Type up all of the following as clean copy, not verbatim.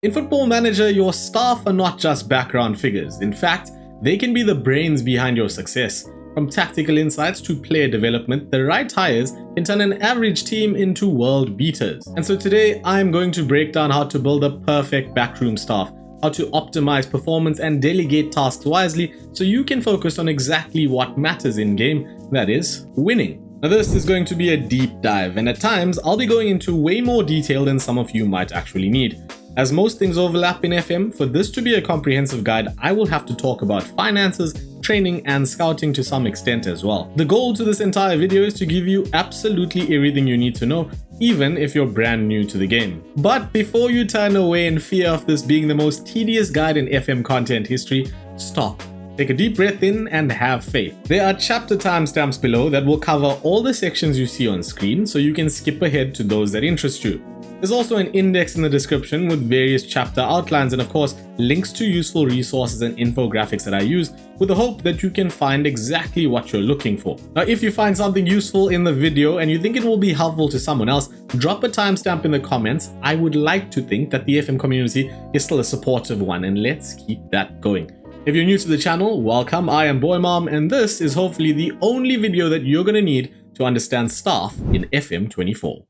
In Football Manager, your staff are not just background figures. In fact, they can be the brains behind your success. From tactical insights to player development, the right hires can turn an average team into world beaters. And so today, I'm going to break down how to build a perfect backroom staff, how to optimize performance and delegate tasks wisely so you can focus on exactly what matters in game, that is, winning. Now this is going to be a deep dive, and at times I'll be going into way more detail than some of you might actually need. As most things overlap in FM, for this to be a comprehensive guide, I will have to talk about finances, training, and scouting to some extent as well. The goal to this entire video is to give you absolutely everything you need to know, even if you're brand new to the game. But before you turn away in fear of this being the most tedious guide in FM content history, stop. Take a deep breath in and have faith. There are chapter timestamps below that will cover all the sections you see on screen, so you can skip ahead to those that interest you. There's also an index in the description with various chapter outlines and of course links to useful resources and infographics that I use, with the hope that you can find exactly what you're looking for. Now if you find something useful in the video and you think it will be helpful to someone else, drop a timestamp in the comments. I would like to think that the FM community is still a supportive one, and let's keep that going. If you're new to the channel, welcome. I am BoiMaam, and this is hopefully the only video that you're going to need to understand staff in FM24.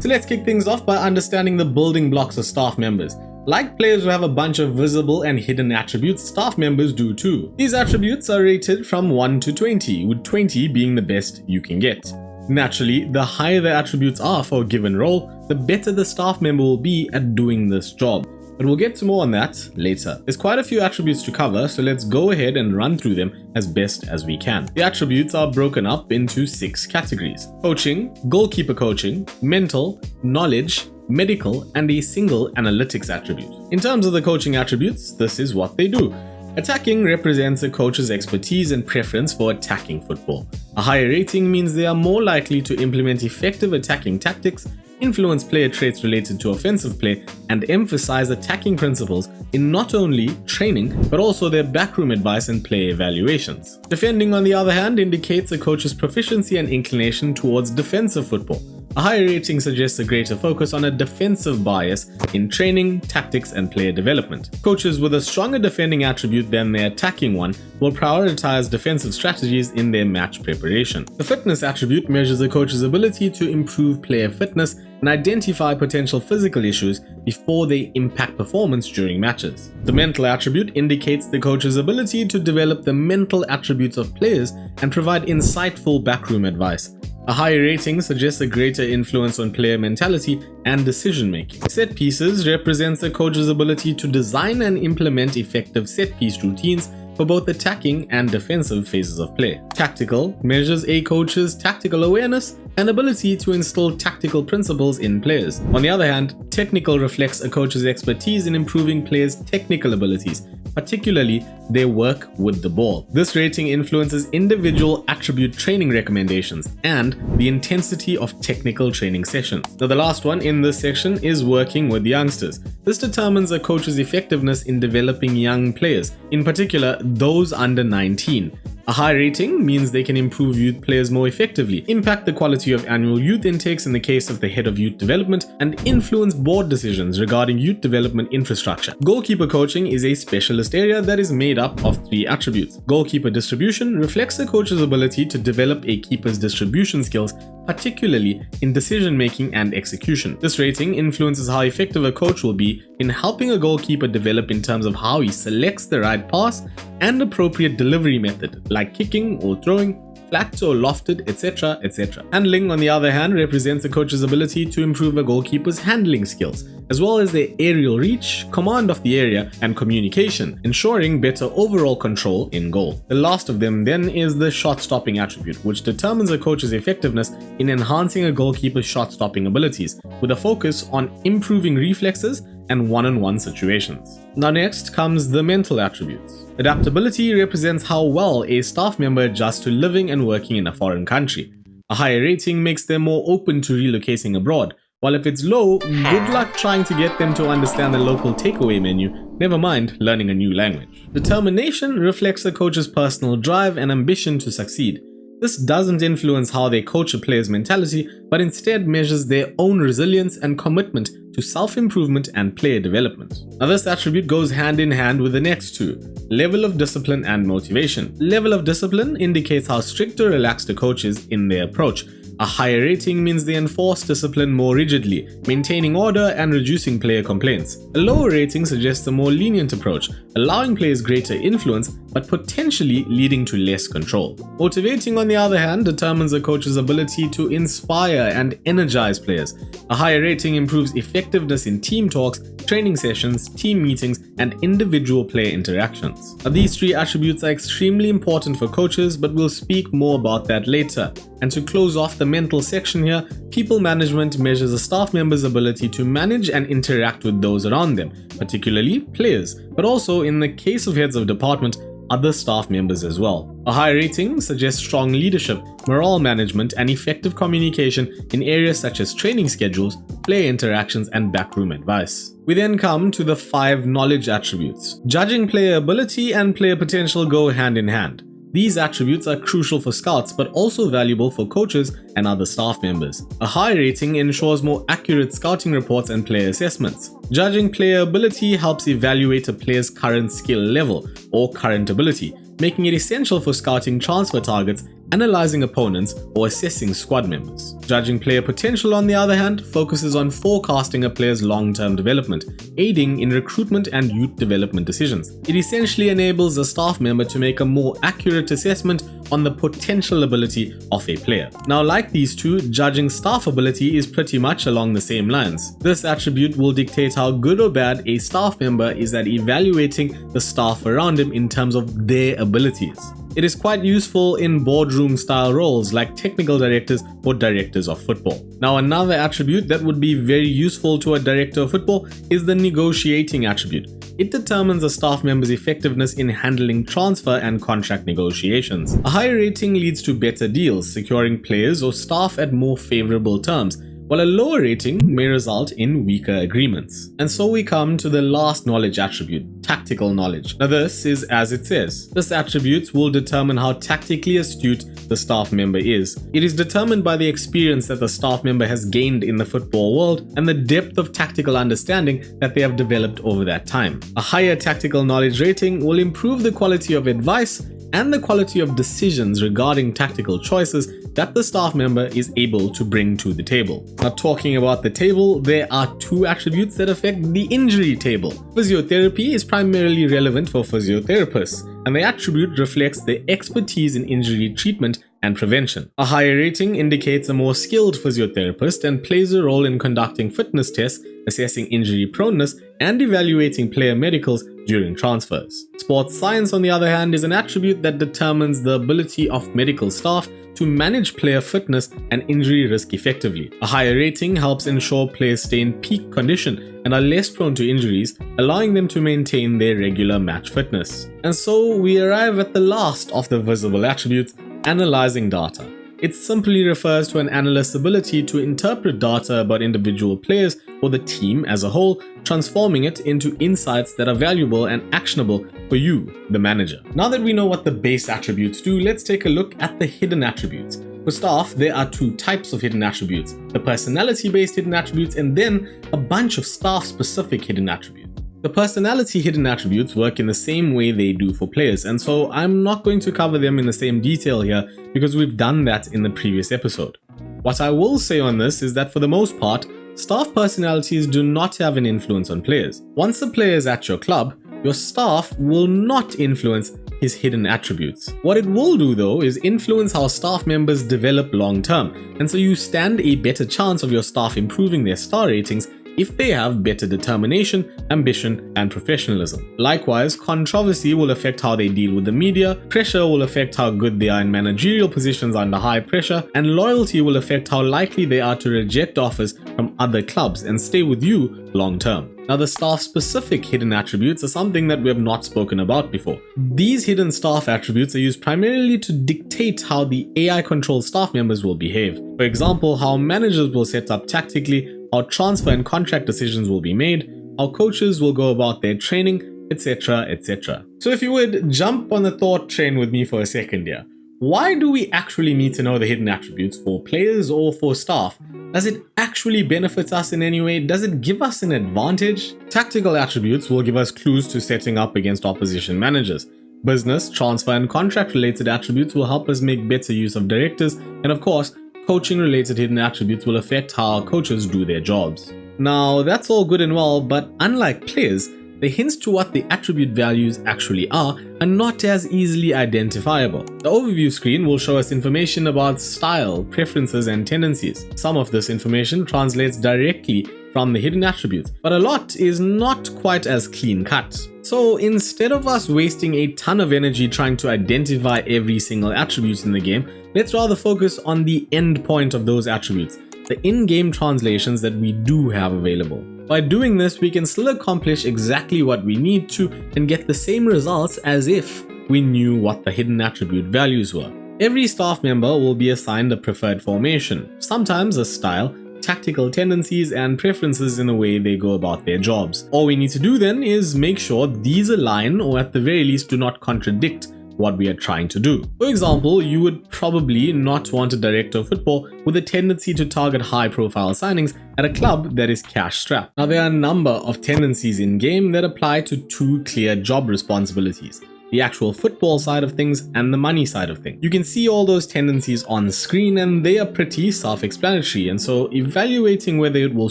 So let's kick things off by understanding the building blocks of staff members. Like players who have a bunch of visible and hidden attributes, staff members do too. These attributes are rated from 1 to 20, with 20 being the best you can get. Naturally, the higher the attributes are for a given role, the better the staff member will be at doing this job. But we'll get to more on that later. There's quite a few attributes to cover, so let's go ahead and run through them as best as we can. The attributes are broken up into 6 categories: coaching, goalkeeper coaching, mental, knowledge, medical, and a single analytics attribute. In terms of the coaching attributes, this is what they do. Attacking represents a coach's expertise and preference for attacking football. A higher rating means they are more likely to implement effective attacking tactics, influence player traits related to offensive play, and emphasize attacking principles in not only training but also their backroom advice and play evaluations. Defending, on the other hand, indicates a coach's proficiency and inclination towards defensive football. A higher rating suggests a greater focus on a defensive bias in training, tactics, and player development. Coaches with a stronger defending attribute than their attacking one will prioritize defensive strategies in their match preparation. The fitness attribute measures a coach's ability to improve player fitness and identify potential physical issues before they impact performance during matches. The mental attribute indicates the coach's ability to develop the mental attributes of players and provide insightful backroom advice. A higher rating suggests a greater influence on player mentality and decision making. Set pieces represents a coach's ability to design and implement effective set piece routines for both attacking and defensive phases of play. Tactical measures a coach's tactical awareness and ability to instill tactical principles in players. On the other hand, technical reflects a coach's expertise in improving players' technical abilities, particularly their work with the ball. This rating influences individual attribute training recommendations and the intensity of technical training sessions. Now the last one in this section is working with youngsters. This determines a coach's effectiveness in developing young players, in particular those under 19. A high rating means they can improve youth players more effectively, impact the quality of annual youth intakes in the case of the head of youth development, and influence board decisions regarding youth development infrastructure. Goalkeeper coaching is a specialist area that is made up of 3 attributes. Goalkeeper distribution reflects a coach's ability to develop a keeper's distribution skills, particularly in decision making and execution. This rating influences how effective a coach will be in helping a goalkeeper develop in terms of how he selects the right pass and appropriate delivery method, like kicking or throwing, flat or lofted, etc., etc. Handling, on the other hand, represents a coach's ability to improve a goalkeeper's handling skills, as well as their aerial reach, command of the area, and communication, ensuring better overall control in goal. The last of them then is the shot-stopping attribute, which determines a coach's effectiveness in enhancing a goalkeeper's shot-stopping abilities, with a focus on improving reflexes and one-on-one situations. Now next comes the mental attributes. Adaptability represents how well a staff member adjusts to living and working in a foreign country. A higher rating makes them more open to relocating abroad, while if it's low, good luck trying to get them to understand the local takeaway menu, never mind learning a new language. Determination reflects a coach's personal drive and ambition to succeed. This doesn't influence how they coach a player's mentality, but instead measures their own resilience and commitment to to self-improvement and player development. Now this attribute goes hand in hand with the next two: level of discipline and motivation. Level of discipline indicates how strict or relaxed a coach is in their approach. A higher rating means they enforce discipline more rigidly, maintaining order and reducing player complaints. A lower rating suggests a more lenient approach, allowing players greater influence but potentially leading to less control. Motivating, on the other hand, determines a coach's ability to inspire and energize players. A higher rating improves effectiveness in team talks, training sessions, team meetings, and individual player interactions. Now, these three attributes are extremely important for coaches, but we'll speak more about that later. And to close off the mental section here, people management measures a staff member's ability to manage and interact with those around them, particularly players, but also, in the case of heads of department, other staff members as well. A high rating suggests strong leadership, morale management, and effective communication in areas such as training schedules, player interactions, and backroom advice. We then come to the 5 knowledge attributes. Judging player ability and player potential go hand in hand. These attributes are crucial for scouts, but also valuable for coaches and other staff members. A high rating ensures more accurate scouting reports and player assessments. Judging player ability helps evaluate a player's current skill level or current ability, making it essential for scouting transfer targets, analyzing opponents, or assessing squad members. Judging player potential, on the other hand, focuses on forecasting a player's long-term development, aiding in recruitment and youth development decisions. It essentially enables a staff member to make a more accurate assessment on the potential ability of a player. Now, like these two, judging staff ability is pretty much along the same lines. This attribute will dictate how good or bad a staff member is at evaluating the staff around him in terms of their abilities. It is quite useful in boardroom style roles like technical directors or directors of football. Now, another attribute that would be very useful to a director of football is the negotiating attribute. It determines a staff member's effectiveness in handling transfer and contract negotiations. A higher rating leads to better deals, securing players or staff at more favorable terms, while a lower rating may result in weaker agreements. And so we come to the last knowledge attribute, tactical knowledge. Now this is as it says. This attribute will determine how tactically astute the staff member is. It is determined by the experience that the staff member has gained in the football world and the depth of tactical understanding that they have developed over that time. A higher tactical knowledge rating will improve the quality of advice and the quality of decisions regarding tactical choices that the staff member is able to bring to the table. Now, talking about the table, there are 2 attributes that affect the injury table. Physiotherapy is primarily relevant for physiotherapists, and the attribute reflects their expertise in injury treatment and prevention. A higher rating indicates a more skilled physiotherapist and plays a role in conducting fitness tests, assessing injury proneness, and evaluating player medicals during transfers. Sports science, on the other hand, is an attribute that determines the ability of medical staff to manage player fitness and injury risk effectively. A higher rating helps ensure players stay in peak condition and are less prone to injuries, allowing them to maintain their regular match fitness. And so we arrive at the last of the visible attributes, analyzing data. It simply refers to an analyst's ability to interpret data about individual players or the team as a whole, transforming it into insights that are valuable and actionable for you, the manager. Now that we know what the base attributes do, let's take a look at the hidden attributes. For staff, there are 2 types of hidden attributes: the personality-based hidden attributes and then a bunch of staff-specific hidden attributes. The personality hidden attributes work in the same way they do for players, and so I'm not going to cover them in the same detail here because we've done that in the previous episode. What I will say on this is that for the most part, staff personalities do not have an influence on players. Once a player is at your club, your staff will not influence his hidden attributes. What it will do though is influence how staff members develop long term, and so you stand a better chance of your staff improving their star ratings if they have better determination, ambition, and professionalism. Likewise, controversy will affect how they deal with the media, pressure will affect how good they are in managerial positions under high pressure, and loyalty will affect how likely they are to reject offers from other clubs and stay with you long term. Now, the staff-specific hidden attributes are something that we have not spoken about before. These hidden staff attributes are used primarily to dictate how the AI-controlled staff members will behave. For example, how managers will set up tactically, how transfer and contract decisions will be made, how coaches will go about their training, etc., etc. So if you would jump on the thought train with me for a second here. Why do we actually need to know the hidden attributes for players or for staff? Does it actually benefit us in any way? Does it give us an advantage? Tactical attributes will give us clues to setting up against opposition managers. Business, transfer, and contract-related attributes will help us make better use of directors, and of course, coaching-related hidden attributes will affect how our coaches do their jobs. Now, that's all good and well, but unlike players, the hints to what the attribute values actually are not as easily identifiable. The overview screen will show us information about style, preferences, and tendencies. Some of this information translates directly from the hidden attributes, but a lot is not quite as clean cut. So instead of us wasting a ton of energy trying to identify every single attribute in the game, let's rather focus on the end point of those attributes, the in-game translations that we do have available. By doing this, we can still accomplish exactly what we need to and get the same results as if we knew what the hidden attribute values were. Every staff member will be assigned a preferred formation, sometimes a style, tactical tendencies, and preferences in the way they go about their jobs. All we need to do then is make sure these align, or at the very least do not contradict what we are trying to do. For example, you would probably not want a director of football with a tendency to target high-profile signings at a club that is cash-strapped. Now, there are a number of tendencies in-game that apply to two clear job responsibilities: the actual football side of things and the money side of things. You can see all those tendencies on screen and they are pretty self-explanatory, and so evaluating whether it will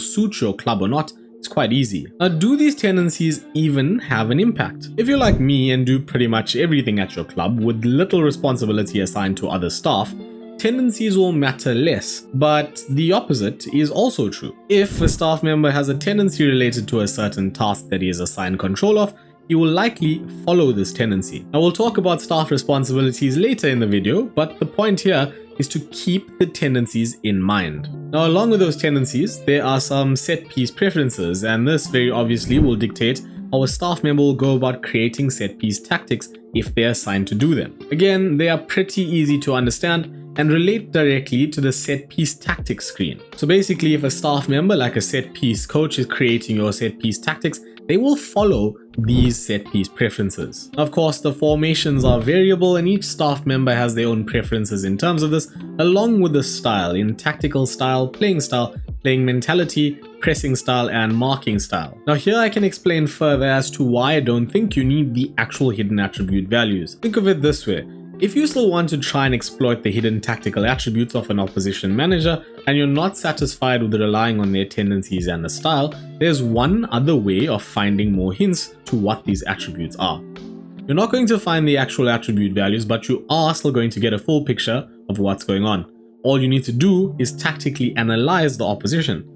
suit your club or not is quite easy. Now, do these tendencies even have an impact? If you're like me and do pretty much everything at your club with little responsibility assigned to other staff, tendencies will matter less, but the opposite is also true. If a staff member has a tendency related to a certain task that he is assigned control of, he will likely follow this tendency. Now, we'll talk about staff responsibilities later in the video, but the point here is to keep the tendencies in mind. Now, along with those tendencies, there are some set-piece preferences, and this very obviously will dictate how a staff member will go about creating set-piece tactics if they are assigned to do them. Again, they are pretty easy to understand and relate directly to the set-piece tactics screen. So basically, if a staff member like a set-piece coach is creating your set-piece tactics, they will follow these set-piece preferences. Of course, the formations are variable and each staff member has their own preferences in terms of this, along with the style in tactical style, playing mentality, pressing style, and marking style. Now here I can explain further as to why I don't think you need the actual hidden attribute values. Think of it this way. If you still want to try and exploit the hidden tactical attributes of an opposition manager and you're not satisfied with relying on their tendencies and the style, there's one other way of finding more hints to what these attributes are. You're not going to find the actual attribute values, but you are still going to get a full picture of what's going on. All you need to do is tactically analyze the opposition.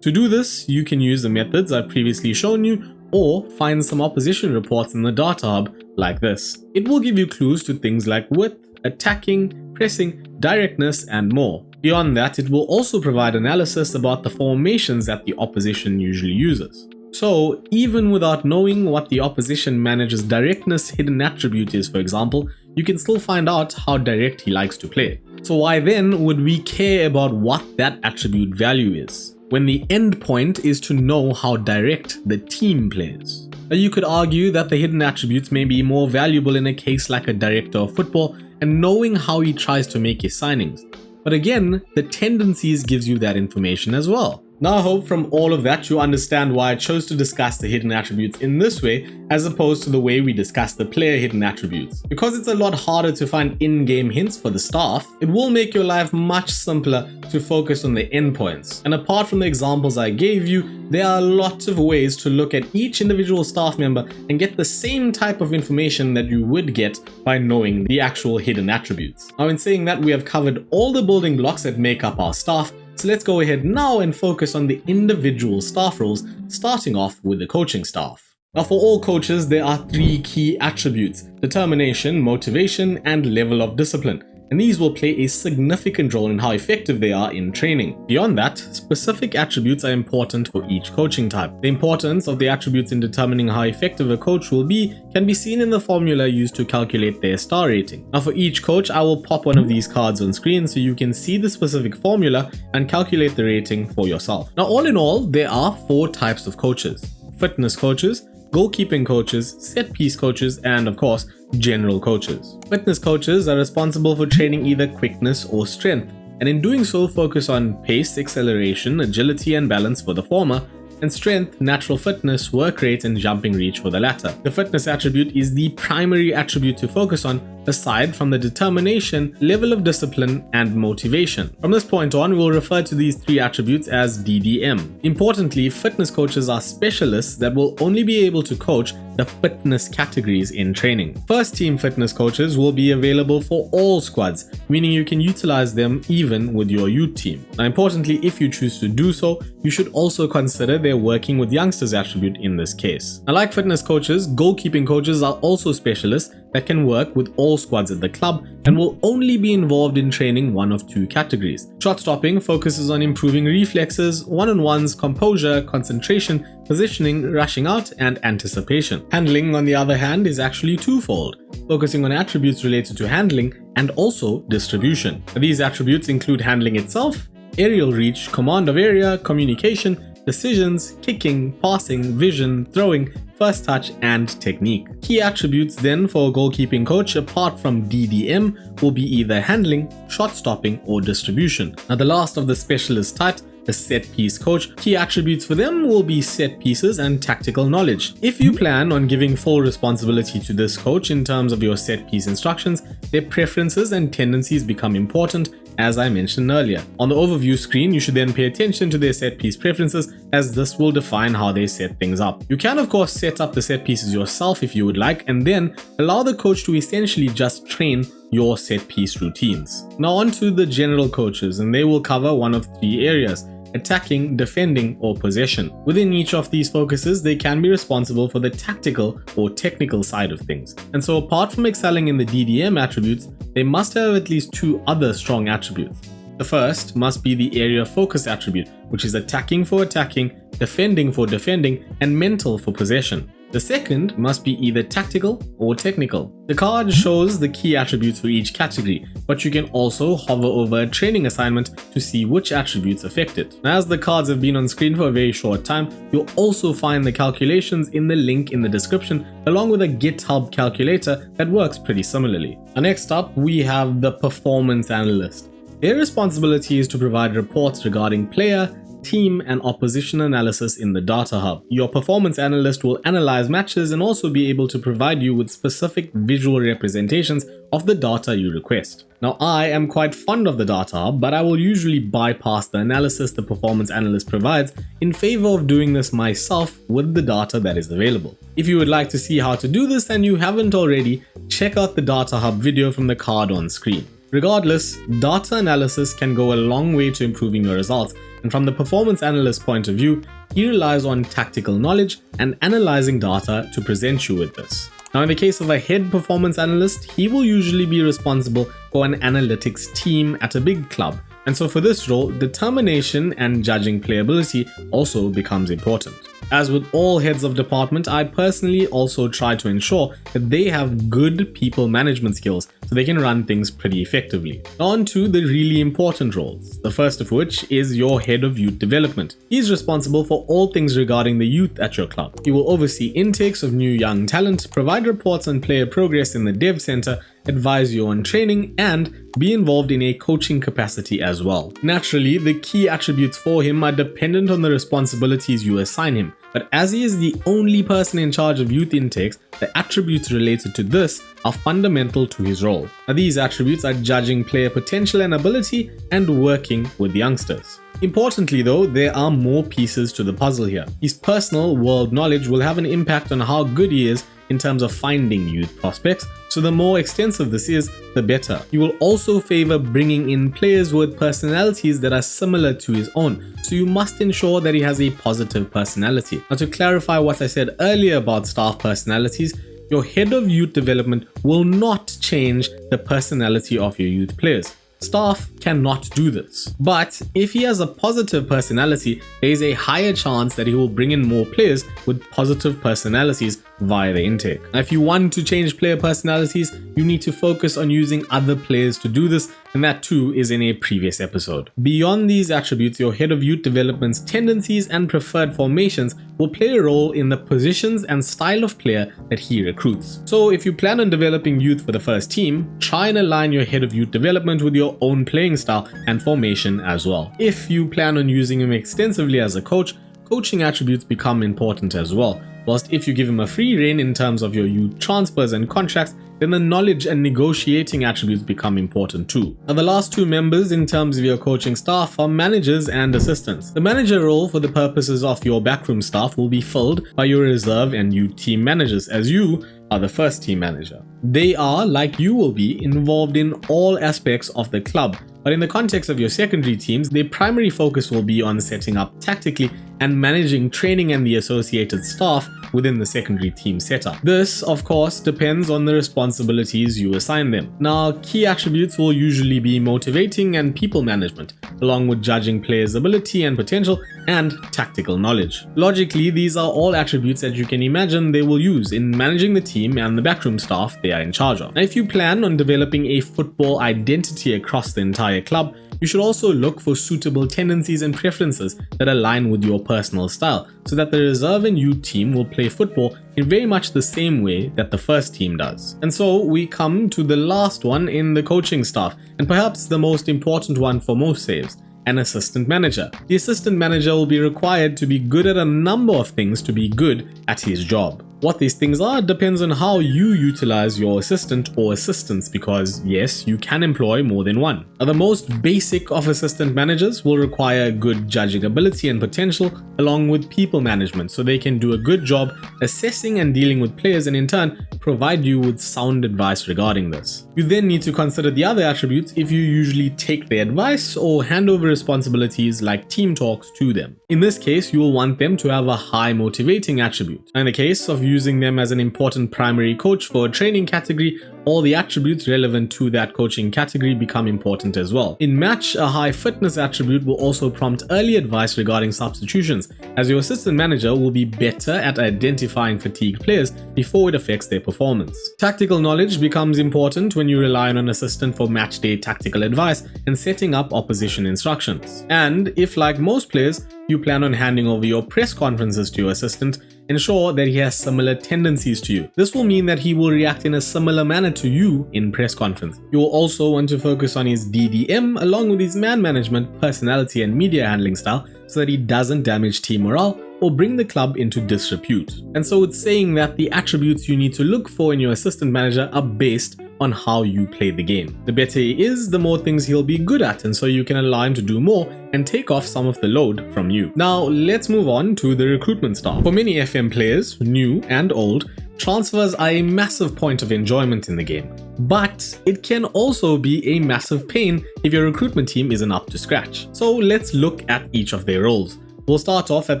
To do this, you can use the methods I've previously shown you or find some opposition reports in the data hub like this. It will give you clues to things like width, attacking, pressing, directness, and more. Beyond that, it will also provide analysis about the formations that the opposition usually uses. So even without knowing what the opposition manager's directness hidden attribute is, for example, you can still find out how direct he likes to play. So why then would we care about what that attribute value is, when the end point is to know how direct the team plays? Now, you could argue that the hidden attributes may be more valuable in a case like a director of football and knowing how he tries to make his signings. But again, the tendencies gives you that information as well. Now I hope from all of that you understand why I chose to discuss the hidden attributes in this way as opposed to the way we discuss the player hidden attributes. Because it's a lot harder to find in-game hints for the staff, it will make your life much simpler to focus on the endpoints. And apart from the examples I gave you, there are lots of ways to look at each individual staff member and get the same type of information that you would get by knowing the actual hidden attributes. Now, in saying that, we have covered all the building blocks that make up our staff. So let's go ahead now and focus on the individual staff roles, starting off with the coaching staff. Now, for all coaches, there are three key attributes: determination, motivation, and level of discipline. And these will play a significant role in how effective they are in training. Beyond that, specific attributes are important for each coaching type. The importance of the attributes in determining how effective a coach will be can be seen in the formula used to calculate their star rating. Now, for each coach, I will pop one of these cards on screen so you can see the specific formula and calculate the rating for yourself. Now, all in all, there are 4 types of coaches: fitness coaches, goalkeeping coaches, set-piece coaches, and of course, general coaches. Fitness coaches are responsible for training either quickness or strength. and in doing so focus on pace, acceleration, agility and balance for the former, and strength, natural fitness, work rate, and jumping reach for the latter. The fitness attribute is the primary attribute to focus on, aside from the determination, level of discipline, and motivation. From this point on, we'll refer to these three attributes as DDM. Importantly, fitness coaches are specialists that will only be able to coach the fitness categories in training. First team fitness coaches will be available for all squads, meaning you can utilize them even with your youth team. Now, importantly, if you choose to do so, you should also consider their working with youngsters attribute in this case. Now, like fitness coaches, goalkeeping coaches are also specialists that can work with all squads at the club and will only be involved in training one of two categories. Shot stopping focuses on improving reflexes, one-on-ones, composure, concentration, positioning, rushing out, and anticipation. Handling, on the other hand, is actually twofold, focusing on attributes related to handling and also distribution. These attributes include handling itself, aerial reach, command of area, communication, decisions, kicking, passing, vision, throwing, first touch, and technique. Key attributes then for a goalkeeping coach apart from DDM will be either handling, shot stopping, or distribution. Now, the last of the specialist types, the set piece coach, key attributes for them will be set pieces and tactical knowledge. If you plan on giving full responsibility to this coach in terms of your set piece instructions, their preferences and tendencies become important, as I mentioned earlier. On the overview screen, you should then pay attention to their set piece preferences, as this will define how they set things up. You can of course set up the set pieces yourself if you would like, and then allow the coach to essentially just train your set piece routines. Now on to the general coaches, and they will cover one of three areas: attacking, defending, or possession. Within each of these focuses, they can be responsible for the tactical or technical side of things. And so apart from excelling in the DDM attributes, they must have at least two other strong attributes. The first must be the area focus attribute, which is attacking for attacking, defending for defending, and mental for possession. The second must be either tactical or technical. The card shows the key attributes for each category, but you can also hover over a training assignment to see which attributes affect it. Now, as the cards have been on screen for a very short time, you'll also find the calculations in the link in the description, along with a GitHub calculator that works pretty similarly. Now, next up, we have the performance analyst. Their responsibility is to provide reports regarding player, team, and opposition analysis in the data hub. Your performance analyst will analyze matches and also be able to provide you with specific visual representations of the data you request. Now, I am quite fond of the data hub, but I will usually bypass the analysis the performance analyst provides in favor of doing this myself with the data that is available. If you would like to see how to do this and you haven't already, check out the data hub video from the card on screen. Regardless, data analysis can go a long way to improving your results, and from the performance analyst's point of view, he relies on tactical knowledge and analyzing data to present you with this. Now, in the case of a head performance analyst, he will usually be responsible for an analytics team at a big club, and so for this role, determination and judging playability also becomes important. As with all heads of department, I personally also try to ensure that they have good people management skills so they can run things pretty effectively. On to the really important roles, the first of which is your head of youth development. He's responsible for all things regarding the youth at your club. He will oversee intakes of new young talent, provide reports on player progress in the dev center, advise you on training, and be involved in a coaching capacity as well. Naturally, the key attributes for him are dependent on the responsibilities you assign him, but as he is the only person in charge of youth intakes, the attributes related to this are fundamental to his role. Now, these attributes are judging player potential and ability and working with youngsters. Importantly though, there are more pieces to the puzzle here. His personal world knowledge will have an impact on how good he is in terms of finding youth prospects, so the more extensive this is, the better. He will also favor bringing in players with personalities that are similar to his own, so you must ensure that he has a positive personality. Now, to clarify what I said earlier about staff personalities, your head of youth development will not change the personality of your youth players. Staff cannot do this. But if he has a positive personality, there is a higher chance that he will bring in more players with positive personalities via the intake. Now, if you want to change player personalities, you need to focus on using other players to do this, and that too is in a previous episode. Beyond these attributes, your head of youth development's tendencies and preferred formations will play a role in the positions and style of player that he recruits. So if you plan on developing youth for the first team, try and align your head of youth development with your own playing style and formation as well. If you plan on using him extensively as a coach, coaching attributes become important as well. Whilst if you give him a free rein in terms of your youth transfers and contracts, then the knowledge and negotiating attributes become important too. Now the last two members in terms of your coaching staff are managers and assistants. The manager role for the purposes of your backroom staff will be filled by your reserve and youth team managers, as you are the first team manager. They are, like you will be, involved in all aspects of the club. But in the context of your secondary teams, their primary focus will be on setting up tactically and managing training and the associated staff within the secondary team setup. This, of course, depends on the responsibilities you assign them. Now, key attributes will usually be motivating and people management, along with judging players' ability and potential and tactical knowledge. Logically, these are all attributes that you can imagine they will use in managing the team and the backroom staff they are in charge of. Now, if you plan on developing a football identity across the entire club, you should also look for suitable tendencies and preferences that align with your personal style, so that the reserve and youth team will play football in very much the same way that the first team does. And so we come to the last one in the coaching staff, and perhaps the most important one for most saves: an assistant manager. The assistant manager will be required to be good at a number of things to be good at his job. What these things are depends on how you utilize your assistant or assistants, because yes, you can employ more than one. Now, the most basic of assistant managers will require good judging ability and potential, along with people management, so they can do a good job assessing and dealing with players, and in turn provide you with sound advice regarding this. You then need to consider the other attributes if you usually take their advice or hand over responsibilities like team talks to them. In this case, you will want them to have a high motivating attribute. In the case of using them as an important primary coach for a training category, all the attributes relevant to that coaching category become important as well. In match, a high fitness attribute will also prompt early advice regarding substitutions, as your assistant manager will be better at identifying fatigued players before it affects their performance. Tactical knowledge becomes important when you rely on an assistant for match day tactical advice and setting up opposition instructions. And if, like most players, you plan on handing over your press conferences to your assistant, ensure that he has similar tendencies to you. This will mean that he will react in a similar manner to you in press conference. You will also want to focus on his DDM along with his man management, personality and media handling style, so that he doesn't damage team morale or bring the club into disrepute. And so it's saying that the attributes you need to look for in your assistant manager are based on how you play the game. The better he is, the more things he'll be good at, and so you can allow him to do more and take off some of the load from you. Now let's move on to the recruitment staff. For many FM players, new and old, transfers are a massive point of enjoyment in the game, but it can also be a massive pain if your recruitment team isn't up to scratch. So let's look at each of their roles. We'll start off at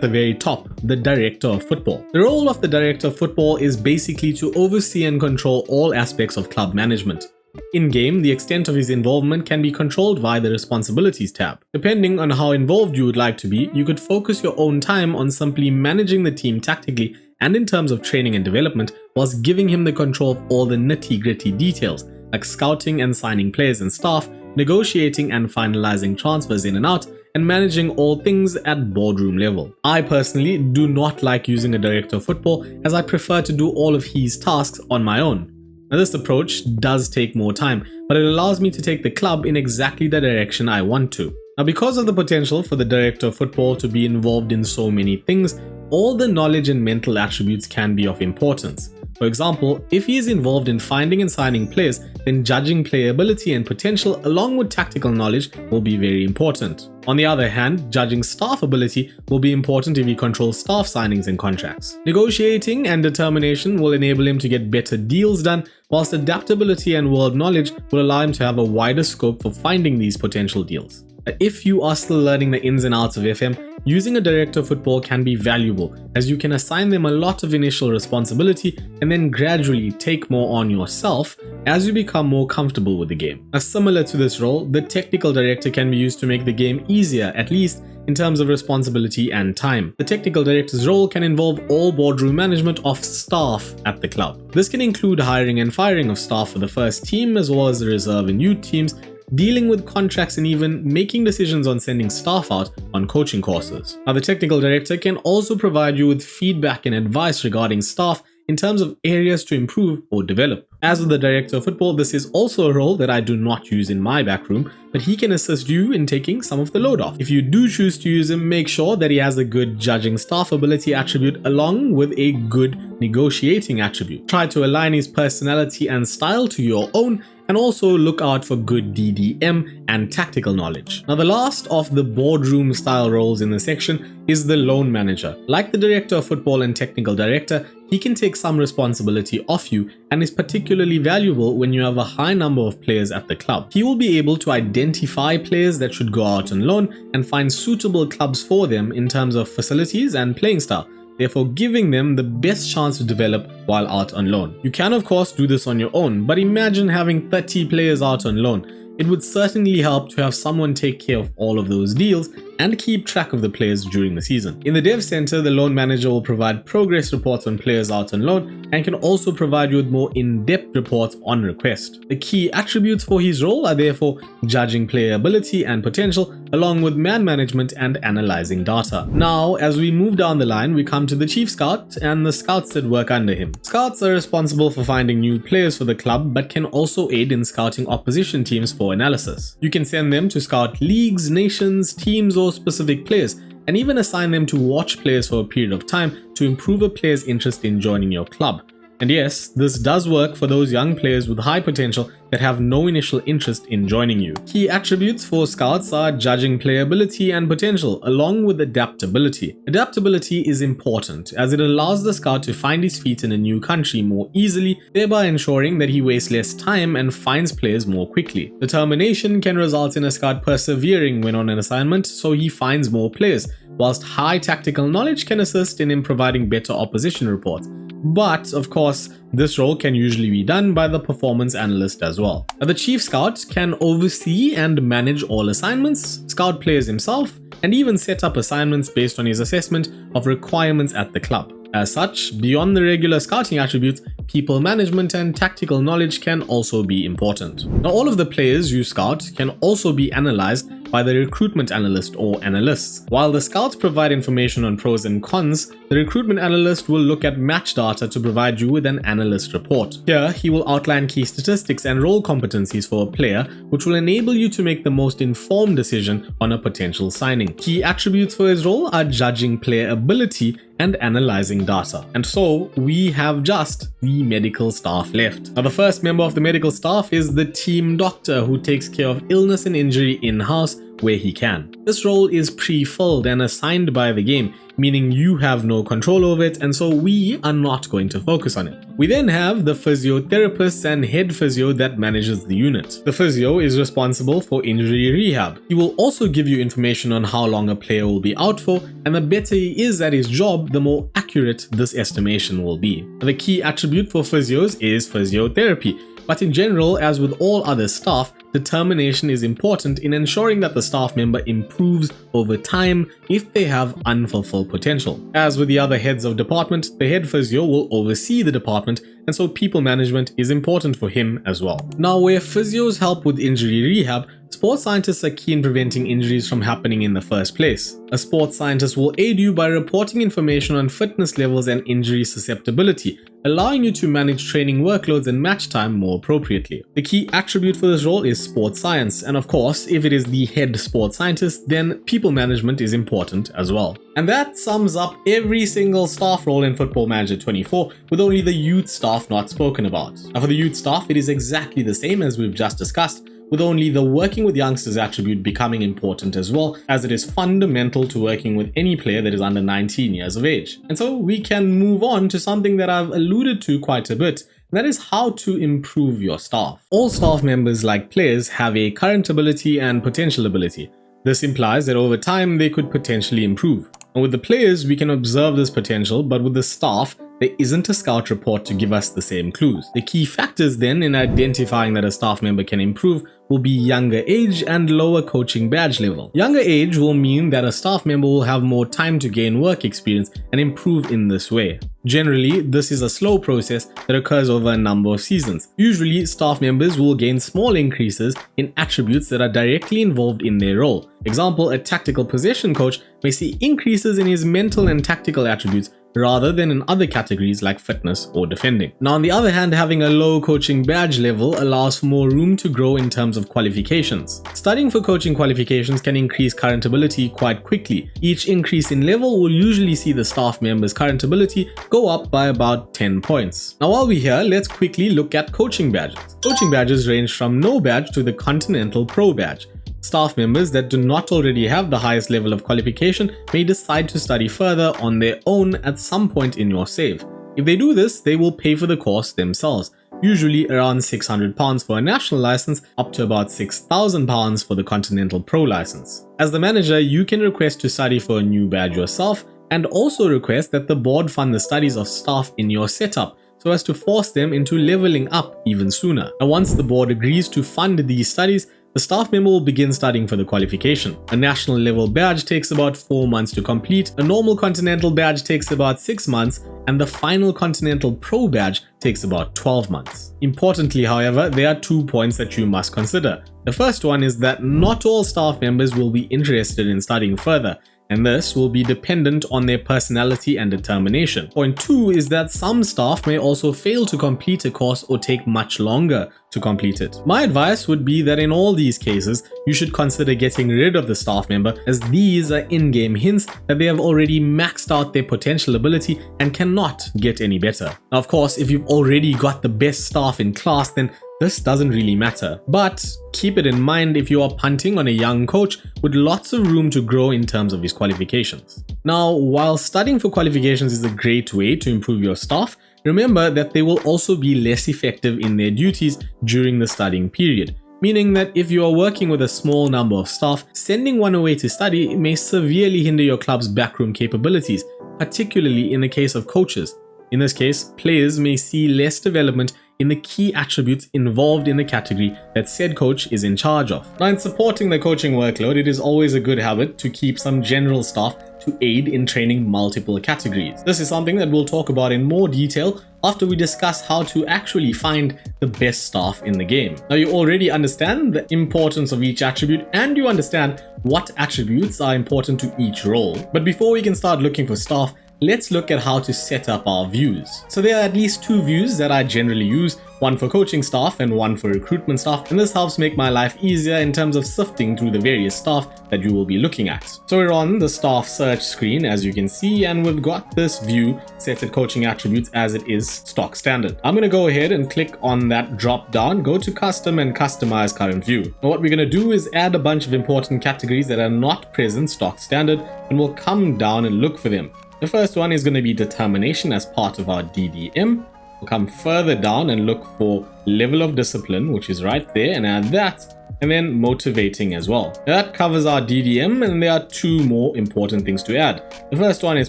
the very top, the Director of Football. The role of the Director of Football is basically to oversee and control all aspects of club management. In-game, the extent of his involvement can be controlled via the Responsibilities tab. Depending on how involved you would like to be, you could focus your own time on simply managing the team tactically and in terms of training and development, whilst giving him the control of all the nitty-gritty details, like scouting and signing players and staff, negotiating and finalizing transfers in and out, and managing all things at boardroom level. I personally do not like using a Director of Football, as I prefer to do all of his tasks on my own. Now, this approach does take more time, but it allows me to take the club in exactly the direction I want to. Now, because of the potential for the Director of Football to be involved in so many things, all the knowledge and mental attributes can be of importance. For example, if he is involved in finding and signing players, then judging player ability and potential along with tactical knowledge will be very important. On the other hand, judging staff ability will be important if he controls staff signings and contracts. Negotiating and determination will enable him to get better deals done, whilst adaptability and world knowledge will allow him to have a wider scope for finding these potential deals. If you are still learning the ins and outs of FM, using a Director of Football can be valuable, as you can assign them a lot of initial responsibility and then gradually take more on yourself as you become more comfortable with the game. Now, similar to this role, the Technical Director can be used to make the game easier, at least in terms of responsibility and time. The Technical Director's role can involve all boardroom management of staff at the club. This can include hiring and firing of staff for the first team, as well as the reserve and youth teams, dealing with contracts, and even making decisions on sending staff out on coaching courses. Now, the technical director can also provide you with feedback and advice regarding staff in terms of areas to improve or develop. As with the director of football, this is also a role that I do not use in my backroom, but he can assist you in taking some of the load off. If you do choose to use him, make sure that he has a good judging staff ability attribute along with a good negotiating attribute. Try to align his personality and style to your own, and also look out for good DDM and tactical knowledge. Now, the last of the boardroom style roles in the section is the loan manager. Like the director of football and technical director, he can take some responsibility off you and is particularly valuable when you have a high number of players at the club. He will be able to identify players that should go out on loan and find suitable clubs for them in terms of facilities and playing style, therefore giving them the best chance to develop while out on loan. You can of course do this on your own, but imagine having 30 players out on loan. It would certainly help to have someone take care of all of those deals and keep track of the players during the season. In the dev center, the loan manager will provide progress reports on players out on loan and can also provide you with more in-depth reports on request. The key attributes for his role are therefore judging player ability and potential, along with man management and analyzing data. Now, as we move down the line, we come to the chief scout and the scouts that work under him. Scouts are responsible for finding new players for the club, but can also aid in scouting opposition teams for analysis. You can send them to scout leagues, nations, teams, or specific players, and even assign them to watch players for a period of time to improve a player's interest in joining your club. And yes, this does work for those young players with high potential that have no initial interest in joining you. Key attributes for scouts are judging player ability and potential, along with adaptability. Adaptability is important as it allows the scout to find his feet in a new country more easily, thereby ensuring that he wastes less time and finds players more quickly. Determination can result in a scout persevering when on an assignment, so he finds more players, whilst high tactical knowledge can assist in him providing better opposition reports. But, of course, this role can usually be done by the performance analyst as well. Now, the chief scout can oversee and manage all assignments, scout players himself, and even set up assignments based on his assessment of requirements at the club. As such, beyond the regular scouting attributes, people management and tactical knowledge can also be important. Now, all of the players you scout can also be analyzed by the recruitment analyst or analysts. While the scouts provide information on pros and cons, the recruitment analyst will look at match data to provide you with an analyst report. Here, he will outline key statistics and role competencies for a player, which will enable you to make the most informed decision on a potential signing. Key attributes for his role are judging player ability and analyzing data. And so we have just the medical staff left. Now, the first member of the medical staff is the team doctor, who takes care of illness and injury in-house where he can. This role is pre-filled and assigned by the game, meaning you have no control over it, and so we are not going to focus on it. We then have the physiotherapist and head physio that manages the unit. The physio is responsible for injury rehab. He will also give you information on how long a player will be out for, and the better he is at his job, the more accurate this estimation will be. The key attribute for physios is physiotherapy. But in general, as with all other staff, determination is important in ensuring that the staff member improves over time if they have unfulfilled potential. As with the other heads of department, the head physio will oversee the department, and so people management is important for him as well. Now, where physios help with injury rehab, sports scientists are key in preventing injuries from happening in the first place. A sports scientist will aid you by reporting information on fitness levels and injury susceptibility, allowing you to manage training workloads and match time more appropriately. The key attribute for this role is sports science, and of course, if it is the head sports scientist, then people management is important as well. And that sums up every single staff role in Football Manager 24, with only the youth staff not spoken about. Now, for the youth staff, it is exactly the same as we've just discussed, with only the working with youngsters attribute becoming important as well, as it is fundamental to working with any player that is under 19 years of age. And so we can move on to something that I've alluded to quite a bit, and that is how to improve your staff. All staff members, like players, have a current ability and potential ability. This implies that over time they could potentially improve. And with the players, we can observe this potential, but with the staff, there isn't a scout report to give us the same clues. The key factors then in identifying that a staff member can improve will be younger age and lower coaching badge level. Younger age will mean that a staff member will have more time to gain work experience and improve in this way. Generally, this is a slow process that occurs over a number of seasons. Usually, staff members will gain small increases in attributes that are directly involved in their role. Example, a tactical possession coach may see increases in his mental and tactical attributes rather than in other categories like fitness or defending. Now, on the other hand, having a low coaching badge level allows for more room to grow in terms of qualifications. Studying for coaching qualifications can increase current ability quite quickly. Each increase in level will usually see the staff member's current ability go up by about 10 points. Now, while we're here, let's quickly look at coaching badges. Coaching badges range from no badge to the Continental Pro badge. Staff members that do not already have the highest level of qualification may decide to study further on their own at some point in your save. If they do this, they will pay for the course themselves, usually around £600 for a national license, up to about £6,000 for the Continental Pro license. As the manager, you can request to study for a new badge yourself and also request that the board fund the studies of staff in your setup, so as to force them into leveling up even sooner. Now, once the board agrees to fund these studies, the staff member will begin studying for the qualification. A national level badge takes about 4 months to complete, a normal continental badge takes about 6 months, and the final Continental Pro badge takes about 12 months. Importantly, however, there are 2 points that you must consider. The first one is that not all staff members will be interested in studying further, and this will be dependent on their personality and determination. Point 2 is that some staff may also fail to complete a course or take much longer to complete it. My advice would be that in all these cases, you should consider getting rid of the staff member, as these are in-game hints that they have already maxed out their potential ability and cannot get any better. Now, of course, if you've already got the best staff in class, then this doesn't really matter, but keep it in mind if you are punting on a young coach with lots of room to grow in terms of his qualifications. Now, while studying for qualifications is a great way to improve your staff, remember that they will also be less effective in their duties during the studying period. Meaning that if you are working with a small number of staff, sending one away to study may severely hinder your club's backroom capabilities, particularly in the case of coaches. In this case, players may see less development in the key attributes involved in the category that said coach is in charge of. Now, in supporting the coaching workload, it is always a good habit to keep some general staff to aid in training multiple categories. This is something that we'll talk about in more detail after we discuss how to actually find the best staff in the game. Now, you already understand the importance of each attribute and you understand what attributes are important to each role. But before we can start looking for staff, let's look at how to set up our views. So there are at least 2 views that I generally use, one for coaching staff and one for recruitment staff, and this helps make my life easier in terms of sifting through the various staff that you will be looking at. So we're on the staff search screen, as you can see, and we've got this view set at coaching attributes as it is stock standard. I'm going to go ahead and click on that drop down, go to custom and customize current view. Now what we're going to do is add a bunch of important categories that are not present stock standard, and we'll come down and look for them. The first one is going to be determination as part of our DDM. We'll come further down and look for level of discipline, which is right there, and add that, and then motivating as well. Now that covers our DDM, and there are 2 more important things to add. The first one is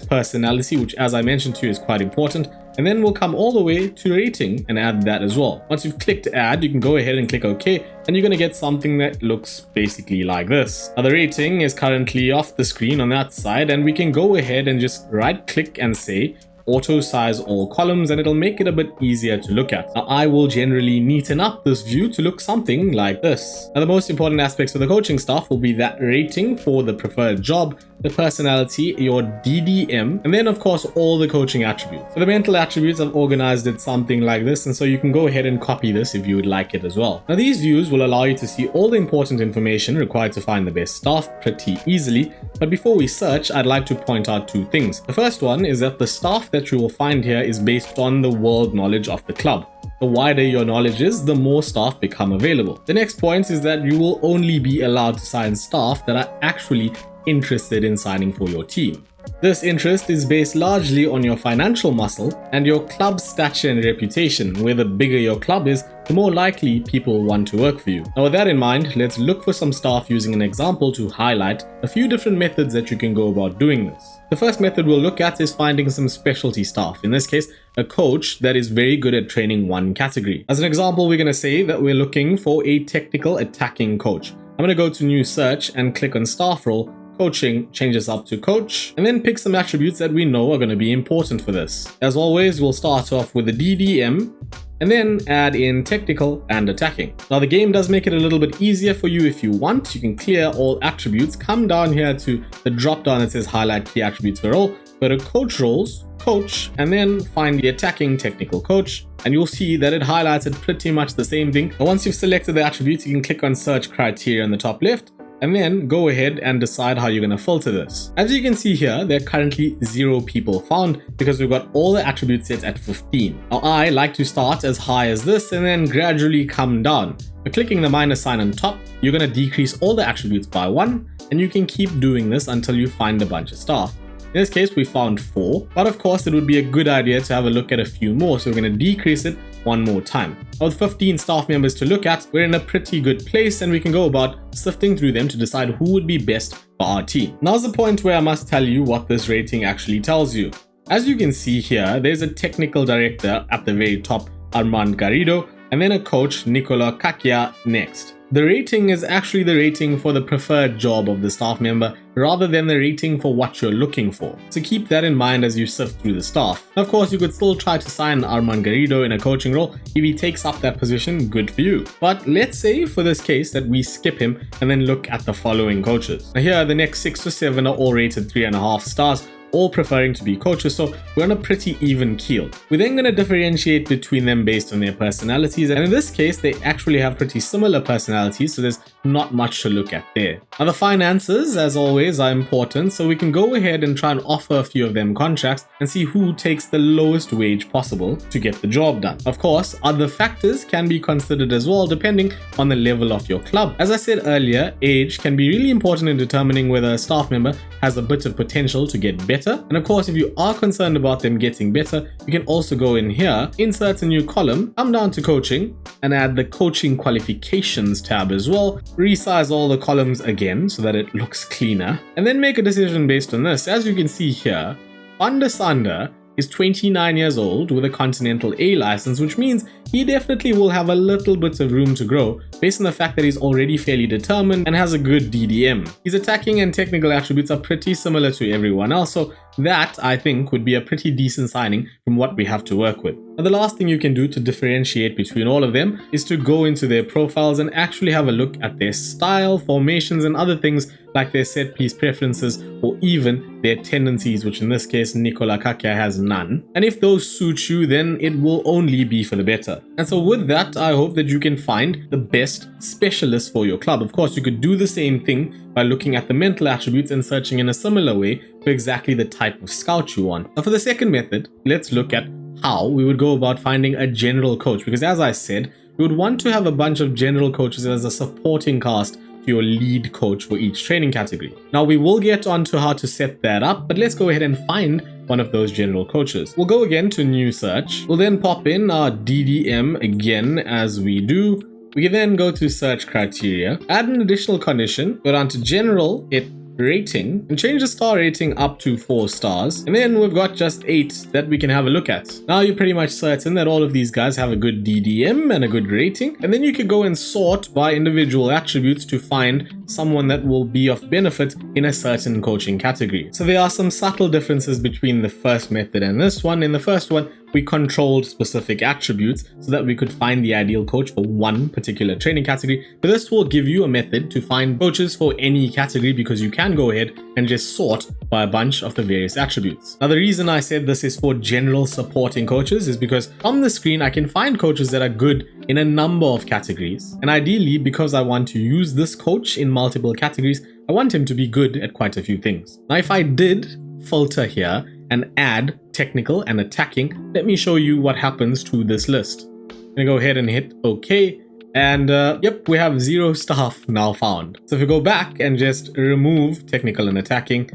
personality, which, as I mentioned to you, is quite important. And then we'll come all the way to rating and add that as well. Once you've clicked add, you can go ahead and click OK, and you're going to get something that looks basically like this. Now the rating is currently off the screen on that side, and we can go ahead and just right click and say auto size all columns, and it'll make it a bit easier to look at. Now I will generally neaten up this view to look something like this. Now the most important aspects for the coaching staff will be that rating for the preferred job, the personality, your DDM, and then of course all the coaching attributes. So the mental attributes I've organized it something like this, and so you can go ahead and copy this if you would like it as well. Now these views will allow you to see all the important information required to find the best staff pretty easily, but before we search, I'd like to point out 2 things. The first one is that the staff that you will find here is based on the world knowledge of the club. The wider your knowledge is, the more staff become available. The next point is that you will only be allowed to sign staff that are actually interested in signing for your team. This interest is based largely on your financial muscle and your club's stature and reputation, where the bigger your club is, the more likely people want to work for you. Now with that in mind, let's look for some staff using an example to highlight a few different methods that you can go about doing this. The first method we'll look at is finding some specialty staff, in this case a coach that is very good at training one category. As an example, we're going to say that we're looking for a technical attacking coach. I'm going to go to new search and click on staff role, coaching, change this up to coach, and then pick some attributes that we know are going to be important for this. As always, we'll start off with the DDM and then add in technical and attacking. Now the game does make it a little bit easier for you if you want. You can clear all attributes, come down here to the drop down that says highlight key attributes for role, go to coach roles, coach, and then find the attacking technical coach, and you'll see that it highlighted pretty much the same thing. But once you've selected the attributes, you can click on search criteria in the top left, and then go ahead and decide how you're going to filter this. As you can see here, there are currently 0 people found because we've got all the attributes set at 15. Now I like to start as high as this and then gradually come down. By clicking the minus sign on top, you're going to decrease all the attributes by 1, and you can keep doing this until you find a bunch of staff. In this case, we found 4, but of course it would be a good idea to have a look at a few more, so we're going to decrease it one more time. Now with 15 staff members to look at, we're in a pretty good place and we can go about sifting through them to decide who would be best for our team. Now's the point where I must tell you what this rating actually tells you. As you can see here, there's a technical director at the very top, Armand Garrido, and then a coach, Nicola Kakia, next. The rating is actually the rating for the preferred job of the staff member rather than the rating for what you're looking for. So keep that in mind as you sift through the staff. Of course, you could still try to sign Armand Garrido in a coaching role. If he takes up that position, good for you. But let's say for this case that we skip him and then look at the following coaches. Now here, the next 6 to 7 are all rated 3.5 stars, all preferring to be coaches, so we're on a pretty even keel. We're then going to differentiate between them based on their personalities, and in this case they actually have pretty similar personalities, so there's not much to look at there. Now the finances, as always, are important, so we can go ahead and try and offer a few of them contracts and see who takes the lowest wage possible to get the job done. Of course, other factors can be considered as well depending on the level of your club. As I said earlier, age can be really important in determining whether a staff member has a bit of potential to get better. And of course, if you are concerned about them getting better, you can also go in here, insert a new column, come down to coaching, and add the coaching qualifications tab as well. Resize all the columns again so that it looks cleaner, and then make a decision based on this. As you can see here, Pandasanda is 29 years old with a Continental A license, which means he definitely will have a little bit of room to grow based on the fact that he's already fairly determined and has a good DDM. His attacking and technical attributes are pretty similar to everyone else, so that, I think, would be a pretty decent signing from what we have to work with. Now, the last thing you can do to differentiate between all of them is to go into their profiles and actually have a look at their style, formations, and other things like their set piece preferences or even their tendencies, which in this case Nicola Kakia has none. And if those suit you, then it will only be for the better. And so with that, I hope that you can find the best specialist for your club. Of course, you could do the same thing by looking at the mental attributes and searching in a similar way for exactly the type of scout you want. Now for the second method, let's look at how we would go about finding a general coach, because as I said, we would want to have a bunch of general coaches as a supporting cast to your lead coach for each training category. Now we will get onto how to set that up, but let's go ahead and find one of those general coaches. We'll go again to new search. We'll then pop in our DDM again as we do. We can then go to search criteria, add an additional condition, go down to general, hit rating, and change the star rating up to 4 stars. And then we've got just 8 that we can have a look at. Now you're pretty much certain that all of these guys have a good DDM and a good rating. And then you could go and sort by individual attributes to find someone that will be of benefit in a certain coaching category. So there are some subtle differences between the first method and this one. In the first one, we controlled specific attributes so that we could find the ideal coach for one particular training category. But this will give you a method to find coaches for any category because you can go ahead and just sort by a bunch of the various attributes. Now, the reason I said this is for general supporting coaches is because from the screen, I can find coaches that are good in a number of categories. And ideally, because I want to use this coach in multiple categories, I want him to be good at quite a few things. Now, if I did filter here and add technical and attacking, let me show you what happens to this list. I'm gonna go ahead and hit OK, and yep, we have 0 staff now found. So if we go back and just remove technical and attacking,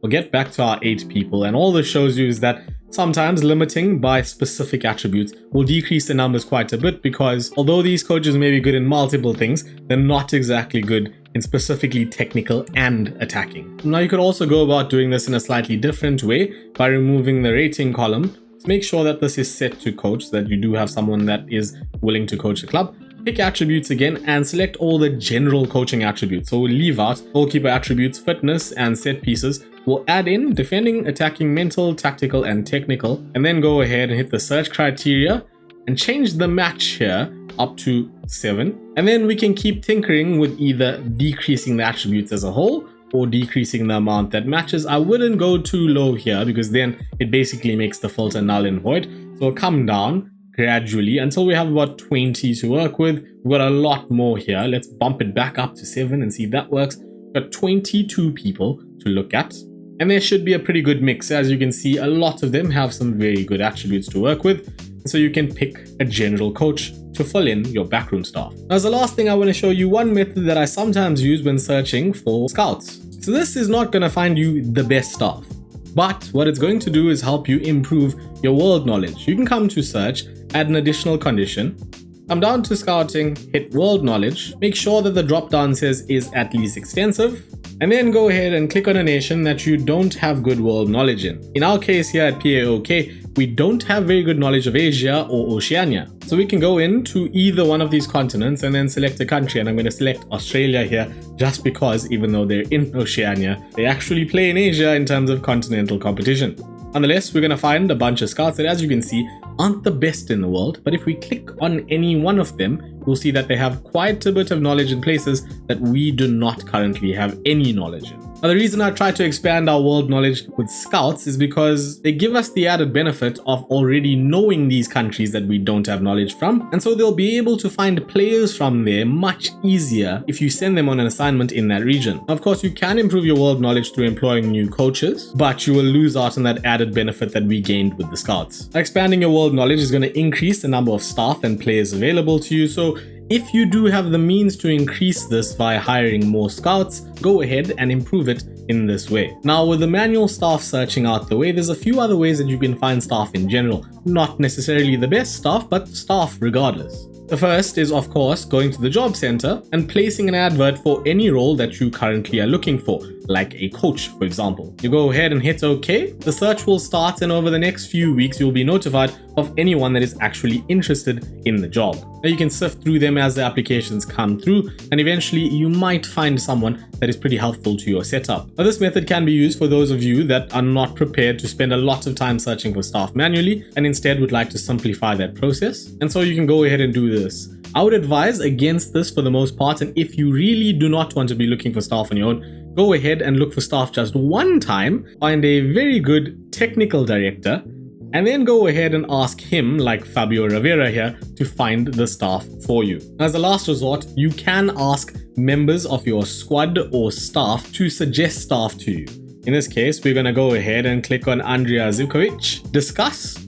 we'll get back to our 8 people, and all this shows you is that sometimes limiting by specific attributes will decrease the numbers quite a bit, because although these coaches may be good in multiple things, they're not exactly good in specifically technical and attacking. Now you could also go about doing this in a slightly different way by removing the rating column. So make sure that this is set to coach, so that you do have someone that is willing to coach the club. Pick attributes again and select all the general coaching attributes. So we'll leave out goalkeeper attributes, fitness and set pieces. We'll add in defending, attacking, mental, tactical and technical, and then go ahead and hit the search criteria and change the match here up to 7. And then we can keep tinkering with either decreasing the attributes as a whole or decreasing the amount that matches. I wouldn't go too low here, because then it basically makes the filter null and void. So we'll come down gradually until we have about 20 to work with. We've got a lot more here. Let's bump it back up to 7 and see if that works. We've got 22 people to look at, and there should be a pretty good mix. As you can see, a lot of them have some very good attributes to work with, so you can pick a general coach to fill in your backroom staff. Now, as the last thing, I want to show you one method that I sometimes use when searching for scouts. So this is not going to find you the best staff, but what it's going to do is help you improve your world knowledge. You can come to search, add an additional condition, come down to scouting, hit world knowledge, make sure that the drop down says is at least extensive, and then go ahead and click on a nation that you don't have good world knowledge in. In our case here at PAOK, we don't have very good knowledge of Asia or Oceania. So we can go into either one of these continents and then select a country, and I'm going to select Australia here just because even though they're in Oceania, they actually play in Asia in terms of continental competition. Nonetheless, we're going to find a bunch of scouts that, as you can see, aren't the best in the world, but if we click on any one of them, we'll see that they have quite a bit of knowledge in places that we do not currently have any knowledge in. Now, the reason I try to expand our world knowledge with scouts is because they give us the added benefit of already knowing these countries that we don't have knowledge from, and so they'll be able to find players from there much easier if you send them on an assignment in that region. Of course, you can improve your world knowledge through employing new coaches, but you will lose out on that added benefit that we gained with the scouts. Expanding your world knowledge is going to increase the number of staff and players available to you, so if you do have the means to increase this by hiring more scouts, go ahead and improve it in this way. Now, with the manual staff searching out the way, there's a few other ways that you can find staff in general. Not necessarily the best staff, but staff regardless. The first is, of course, going to the job center and placing an advert for any role that you currently are looking for, like a coach, for example. You go ahead and hit OK. The search will start, and over the next few weeks, you'll be notified of anyone that is actually interested in the job. Now, you can sift through them as the applications come through, and eventually you might find someone that is pretty helpful to your setup. Now, this method can be used for those of you that are not prepared to spend a lot of time searching for staff manually and instead would like to simplify that process. And so you can go ahead and do this. I would advise against this for the most part, and if you really do not want to be looking for staff on your own, go ahead and look for staff just one time, find a very good technical director, and then go ahead and ask him, like Fabio Rivera here, to find the staff for you. As a last resort, you can ask members of your squad or staff to suggest staff to you. In this case, we're going to go ahead and click on Andrea Zivkovic, discuss,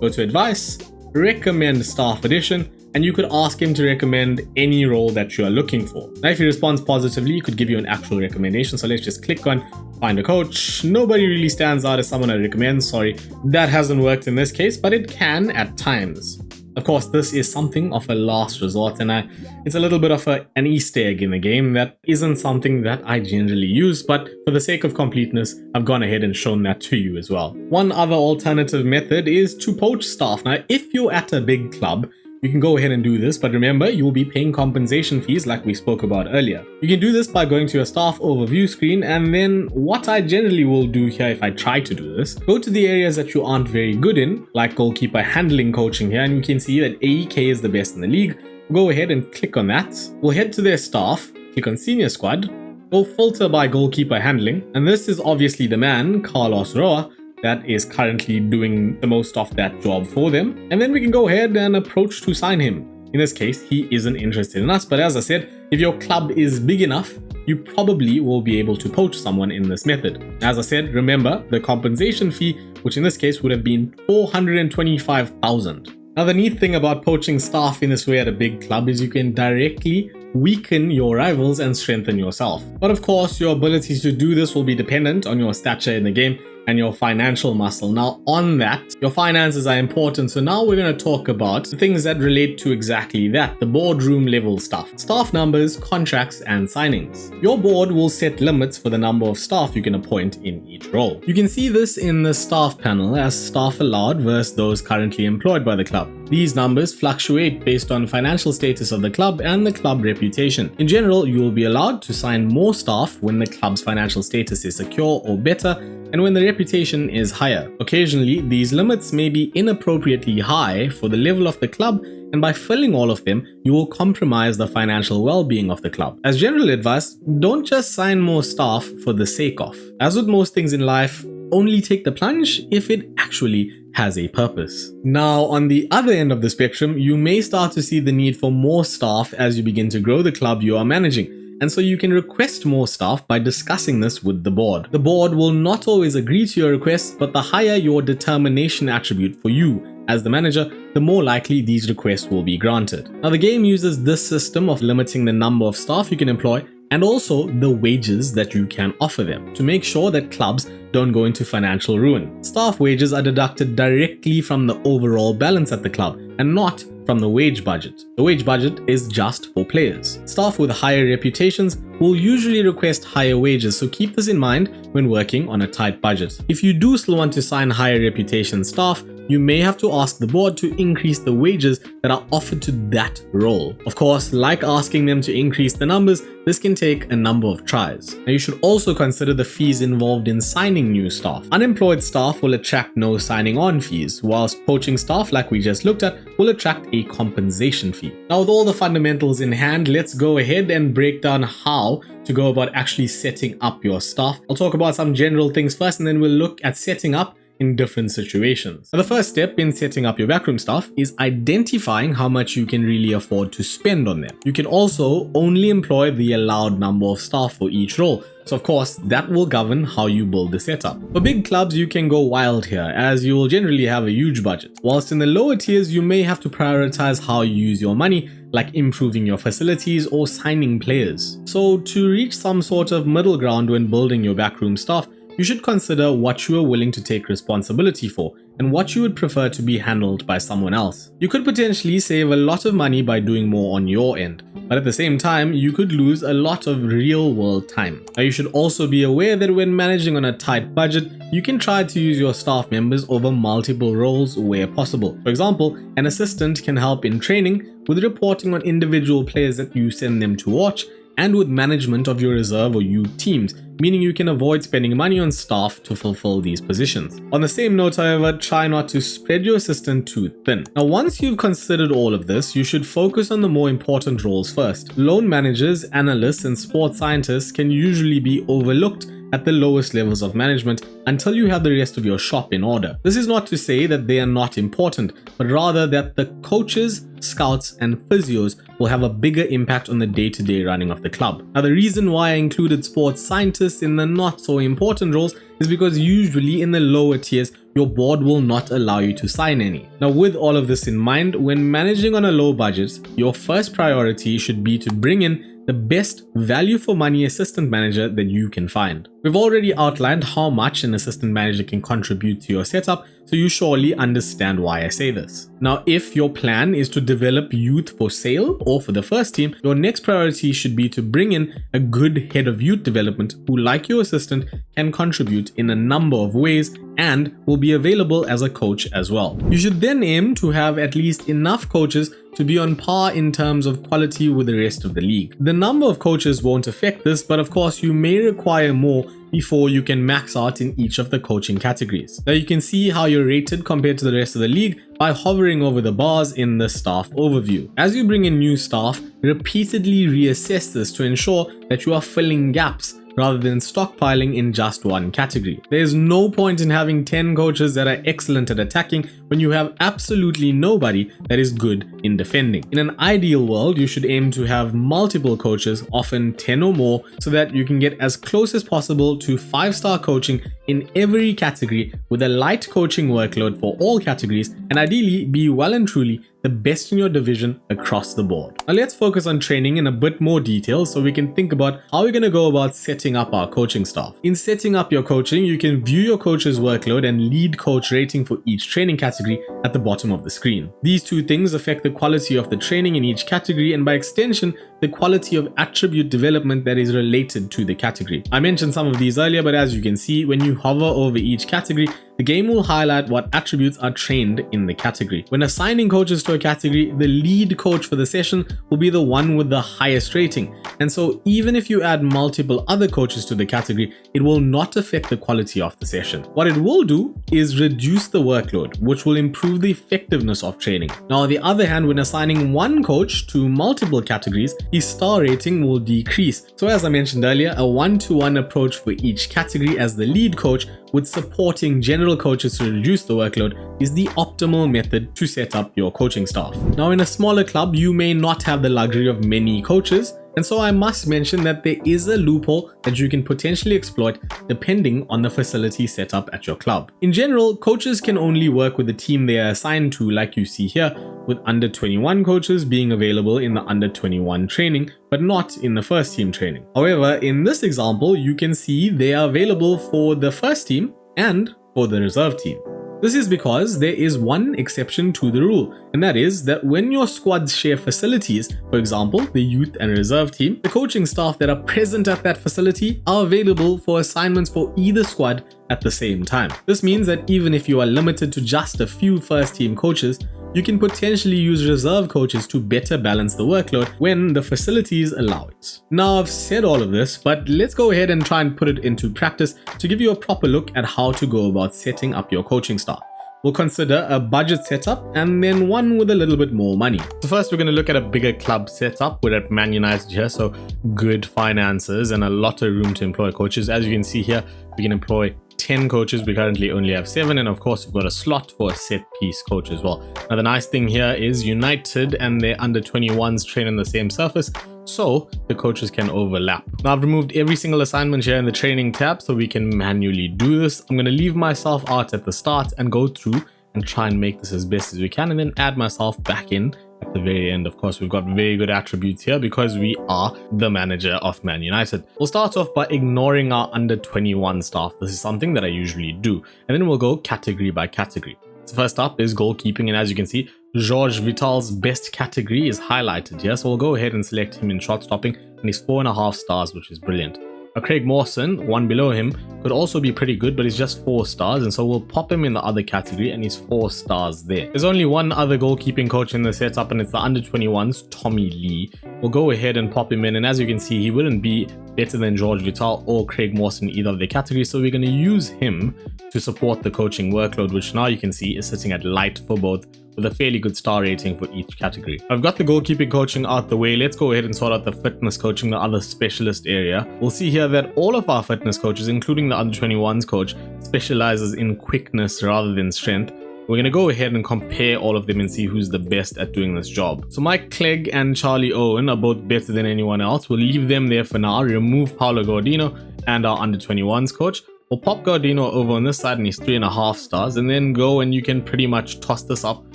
go to advice, recommend staff addition, and you could ask him to recommend any role that you are looking for. Now, if he responds positively, he could give you an actual recommendation. So let's just click on find a coach. Nobody really stands out as someone I recommend. Sorry, that hasn't worked in this case, but it can at times. Of course, this is something of a last resort, and it's a little bit of an Easter egg in the game that isn't something that I generally use, but for the sake of completeness, I've gone ahead and shown that to you as well. One other alternative method is to poach staff. Now, if you're at a big club, you can go ahead and do this, but remember, you will be paying compensation fees like we spoke about earlier. You can do this by going to your staff overview screen, and then what I generally will do here if I try to do this, go to the areas that you aren't very good in, like goalkeeper handling coaching here, and you can see that AEK is the best in the league. Go ahead and click on that. We'll head to their staff, click on senior squad, go filter by goalkeeper handling, and this is obviously the man, Carlos Roa, that is currently doing the most of that job for them. And then we can go ahead and approach to sign him. In this case, he isn't interested in us, but as I said, if your club is big enough, you probably will be able to poach someone in this method. As I said, remember the compensation fee, which in this case would have been 425,000. Now, the neat thing about poaching staff in this way at a big club is you can directly weaken your rivals and strengthen yourself. But of course, your ability to do this will be dependent on your stature in the game and your financial muscle. Now on that, your finances are important, so now we're going to talk about the things that relate to exactly that, the boardroom level stuff. Staff numbers, contracts, and signings. Your board will set limits for the number of staff you can appoint in each role. You can see this in the staff panel as staff allowed versus those currently employed by the club. These numbers fluctuate based on financial status of the club and the club reputation. In general, you will be allowed to sign more staff when the club's financial status is secure or better, and when the reputation is higher. Occasionally, these limits may be inappropriately high for the level of the club, and by filling all of them, you will compromise the financial well-being of the club. As general advice, don't just sign more staff for the sake of. As with most things in life, only take the plunge if it actually has a purpose. Now, on the other end of the spectrum, you may start to see the need for more staff as you begin to grow the club you are managing. And so you can request more staff by discussing this with the board. The board will not always agree to your requests, but the higher your determination attribute for you as the manager, the more likely these requests will be granted. Now, the game uses this system of limiting the number of staff you can employ and also the wages that you can offer them to make sure that clubs don't go into financial ruin. Staff wages are deducted directly from the overall balance at the club and not from the wage budget. The wage budget is just for players. Staff with higher reputations will usually request higher wages, so keep this in mind when working on a tight budget. If you do still want to sign higher reputation staff, you may have to ask the board to increase the wages that are offered to that role. Of course, like asking them to increase the numbers, this can take a number of tries. Now, you should also consider the fees involved in signing new staff. Unemployed staff will attract no signing on fees, whilst poaching staff, like we just looked at, will attract a compensation fee. Now, with all the fundamentals in hand, let's go ahead and break down how to go about actually setting up your staff. I'll talk about some general things first, and then we'll look at setting up in different situations. Now, the first step in setting up your backroom staff is identifying how much you can really afford to spend on them. You can also only employ the allowed number of staff for each role. So of course, that will govern how you build the setup. For big clubs, you can go wild here, as you will generally have a huge budget. Whilst in the lower tiers, you may have to prioritize how you use your money, like improving your facilities or signing players. So to reach some sort of middle ground when building your backroom staff, you should consider what you are willing to take responsibility for and what you would prefer to be handled by someone else. You could potentially save a lot of money by doing more on your end, but at the same time, you could lose a lot of real-world time. Now, you should also be aware that when managing on a tight budget, you can try to use your staff members over multiple roles where possible. For example, an assistant can help in training, with reporting on individual players that you send them to watch, and with management of your reserve or youth teams, meaning you can avoid spending money on staff to fulfill these positions. On the same note, however, try not to spread your assistant too thin. Now, once you've considered all of this, you should focus on the more important roles first. Loan managers, analysts, and sports scientists can usually be overlooked at the lowest levels of management until you have the rest of your shop in order. This is not to say that they are not important, but rather that the coaches, scouts, and physios will have a bigger impact on the day-to-day running of the club. Now, the reason why I included sports scientists in the not so important roles is because usually in the lower tiers, your board will not allow you to sign any. Now, with all of this in mind, when managing on a low budget, your first priority should be to bring in the best value for money assistant manager that you can find. We've already outlined how much an assistant manager can contribute to your setup, so you surely understand why I say this. Now, if your plan is to develop youth for sale or for the first team, your next priority should be to bring in a good head of youth development who, like your assistant, can contribute in a number of ways and will be available as a coach as well. You should then aim to have at least enough coaches to be on par in terms of quality with the rest of the league. The number of coaches won't affect this, but of course you may require more before you can max out in each of the coaching categories. Now, you can see how you're rated compared to the rest of the league by hovering over the bars in the staff overview. As you bring in new staff, repeatedly reassess this to ensure that you are filling gaps rather than stockpiling in just one category. There's no point in having 10 coaches that are excellent at attacking when you have absolutely nobody that is good in defending. In an ideal world, you should aim to have multiple coaches, often 10 or more, so that you can get as close as possible to 5-star coaching in every category with a light coaching workload for all categories, and ideally be well and truly the best in your division across the board. Now let's focus on training in a bit more detail so we can think about how we're going to go about setting up our coaching staff. In setting up your coaching, you can view your coach's workload and lead coach rating for each training category at the bottom of the screen. These two things affect the quality of the training in each category and by extension, the quality of attribute development that is related to the category. I mentioned some of these earlier, but as you can see, when you hover over each category, the game will highlight what attributes are trained in the category. When assigning coaches to a category, the lead coach for the session will be the one with the highest rating. And so even if you add multiple other coaches to the category, it will not affect the quality of the session. What it will do is reduce the workload, which will improve the effectiveness of training. Now, on the other hand, when assigning one coach to multiple categories, his star rating will decrease. So as I mentioned earlier, a 1-to-1 approach for each category as the lead coach with supporting general coaches to reduce the workload is the optimal method to set up your coaching staff. Now, in a smaller club, you may not have the luxury of many coaches, and so I must mention that there is a loophole that you can potentially exploit depending on the facility set up at your club. In general, coaches can only work with the team they are assigned to, like you see here, with under 21 coaches being available in the under 21 training, but not in the first team training. However, in this example, you can see they are available for the first team and for the reserve team. This is because there is one exception to the rule, and that is that when your squads share facilities, for example, the youth and reserve team, the coaching staff that are present at that facility are available for assignments for either squad at the same time. This means that even if you are limited to just a few first team coaches, you can potentially use reserve coaches to better balance the workload when the facilities allow it. Now, I've said all of this, but let's go ahead and try and put it into practice to give you a proper look at how to go about setting up your coaching staff. We'll consider a budget setup and then one with a little bit more money. So first, we're going to look at a bigger club setup. We're at Man United here, so good finances and a lot of room to employ coaches. As you can see here, we can employ 10 coaches. We currently only have 7, and of course we've got a slot for a set piece coach as well. Now the nice thing here is United and their under 21s train on the same surface, so the coaches can overlap. Now I've removed every single assignment here in the training tab so we can manually do this. I'm going to leave myself out at the start and go through and try and make this as best as we can, and then add myself back in at the very end. Of course, we've got very good attributes here because we are the manager of Man United. We'll start off by ignoring our under 21 staff. This is something that I usually do, and then we'll go category by category. So first up is goalkeeping, and as you can see, George Vital's best category is highlighted here, so we'll go ahead and select him in shot stopping, and he's 4.5 stars, which is brilliant. Craig Mawson, one below him, could also be pretty good, but he's just 4 stars, and so we'll pop him in the other category, and he's 4 stars there. There's only one other goalkeeping coach in the setup, and it's the under 21s, Tommy Lee. We'll go ahead and pop him in, and as you can see, he wouldn't be better than George Vital or Craig Mawson in either of their categories, so we're going to use him to support the coaching workload, which now you can see is sitting at light for both, with a fairly good star rating for each category. I've got the goalkeeping coaching out the way. Let's go ahead and sort out the fitness coaching, the other specialist area. We'll see here that all of our fitness coaches, including the under 21s coach, specializes in quickness rather than strength. We're going to go ahead and compare all of them and see who's the best at doing this job. So Mike Clegg and Charlie Owen are both better than anyone else. We'll leave them there for now, remove Paolo Gordino and our under 21s coach. We'll pop Gordino over on this side and he's 3.5 stars, and then go and you can pretty much toss this up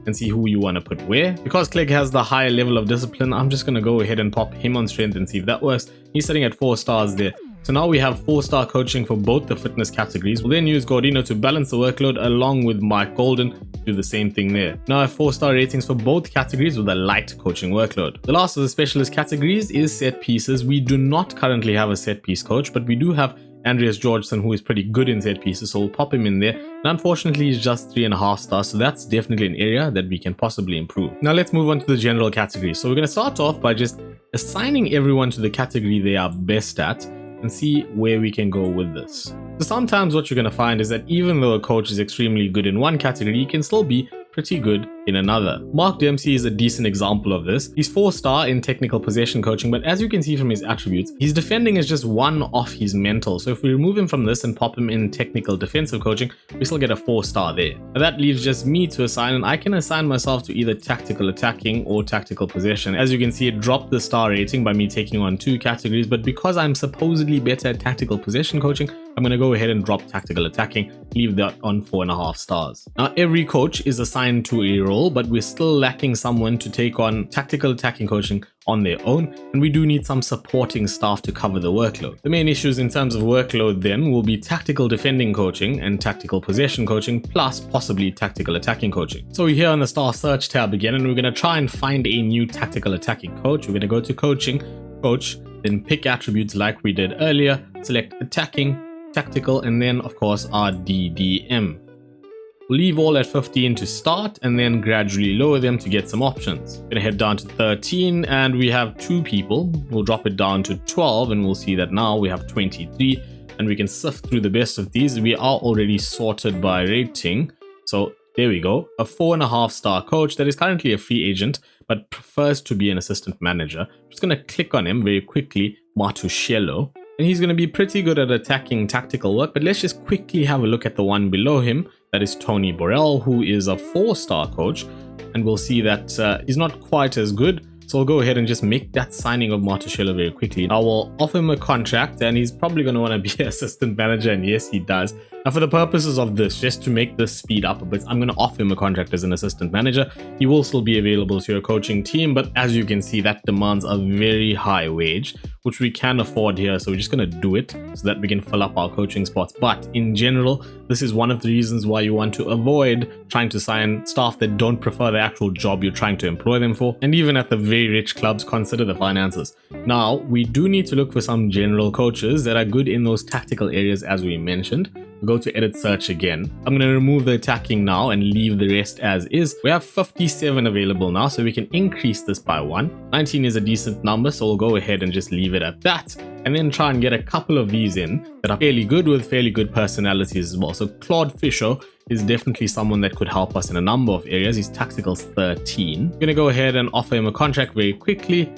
and see who you want to put where. Because Clegg has the higher level of discipline, I'm just going to go ahead and pop him on strength and see if that works. He's sitting at 4 stars there. So now we have 4-star coaching for both the fitness categories. We'll then use Gordino to balance the workload along with Mike Golden to do the same thing there. Now I have 4-star ratings for both categories with a light coaching workload. The last of the specialist categories is set pieces. We do not currently have a set piece coach, but we do have Andreas Georgeson, who is pretty good in set pieces, so we'll pop him in there. And unfortunately, he's just 3.5 stars, so that's definitely an area that we can possibly improve. Now let's move on to the general categories. So we're going to start off by just assigning everyone to the category they are best at and see where we can go with this. So sometimes what you're going to find is that even though a coach is extremely good in one category, he can still be pretty good in another. Mark Dempsey is a decent example of this. He's 4-star in technical possession coaching, but as you can see from his attributes, his defending is just one off his mental. So if we remove him from this and pop him in technical defensive coaching, we still get a 4-star there. Now that leaves just me to assign, and I can assign myself to either tactical attacking or tactical possession. As you can see, it dropped the star rating by me taking on 2 categories, but because I'm supposedly better at tactical possession coaching, I'm going to go ahead and drop tactical attacking, leave that on 4.5 stars. Now every coach is assigned to a role, but we're still lacking someone to take on tactical attacking coaching on their own, and we do need some supporting staff to cover the workload. The main issues in terms of workload then will be tactical defending coaching and tactical possession coaching, plus possibly tactical attacking coaching. So we're here on the staff search tab again, and we're going to try and find a new tactical attacking coach. We're going to go to coaching, coach, then pick attributes like we did earlier, select attacking, tactical, and then of course our DDM. Leave all at 15 to start and then gradually lower them to get some options. Gonna head down to 13 and we have 2 people. We'll drop it down to 12 and we'll see that now we have 23, and we can sift through the best of these. We are already sorted by rating. So there we go. A 4.5-star coach that is currently a free agent but prefers to be an assistant manager. I'm just gonna click on him very quickly, Martuscello. And he's going to be pretty good at attacking tactical work, but let's just quickly have a look at the one below him. That is Tony Borrell, who is a 4-star coach, and we'll see that he's not quite as good. So I'll go ahead and just make that signing of Martuscello very quickly. I will offer him a contract, and he's probably going to want to be assistant manager, and yes, he does. Now, for the purposes of this, just to make this speed up a bit, I'm going to offer him a contract as an assistant manager. He will still be available to your coaching team, but as you can see, that demands a very high wage, which we can afford here. So we're just going to do it so that we can fill up our coaching spots. But in general, this is one of the reasons why you want to avoid trying to sign staff that don't prefer the actual job you're trying to employ them for. And even at the very rich clubs, consider the finances. Now, we do need to look for some general coaches that are good in those tactical areas as we mentioned. We'll go to edit search again. I'm going to remove the attacking now and leave the rest as is. We have 57 available now, so we can increase this by 1. 19 is a decent number, so we'll go ahead and just leave it at that. And then try and get a couple of these in that are fairly good with fairly good personalities as well. So Claude Fisher is definitely someone that could help us in a number of areas. He's tactical 13. We're going to go ahead and offer him a contract very quickly.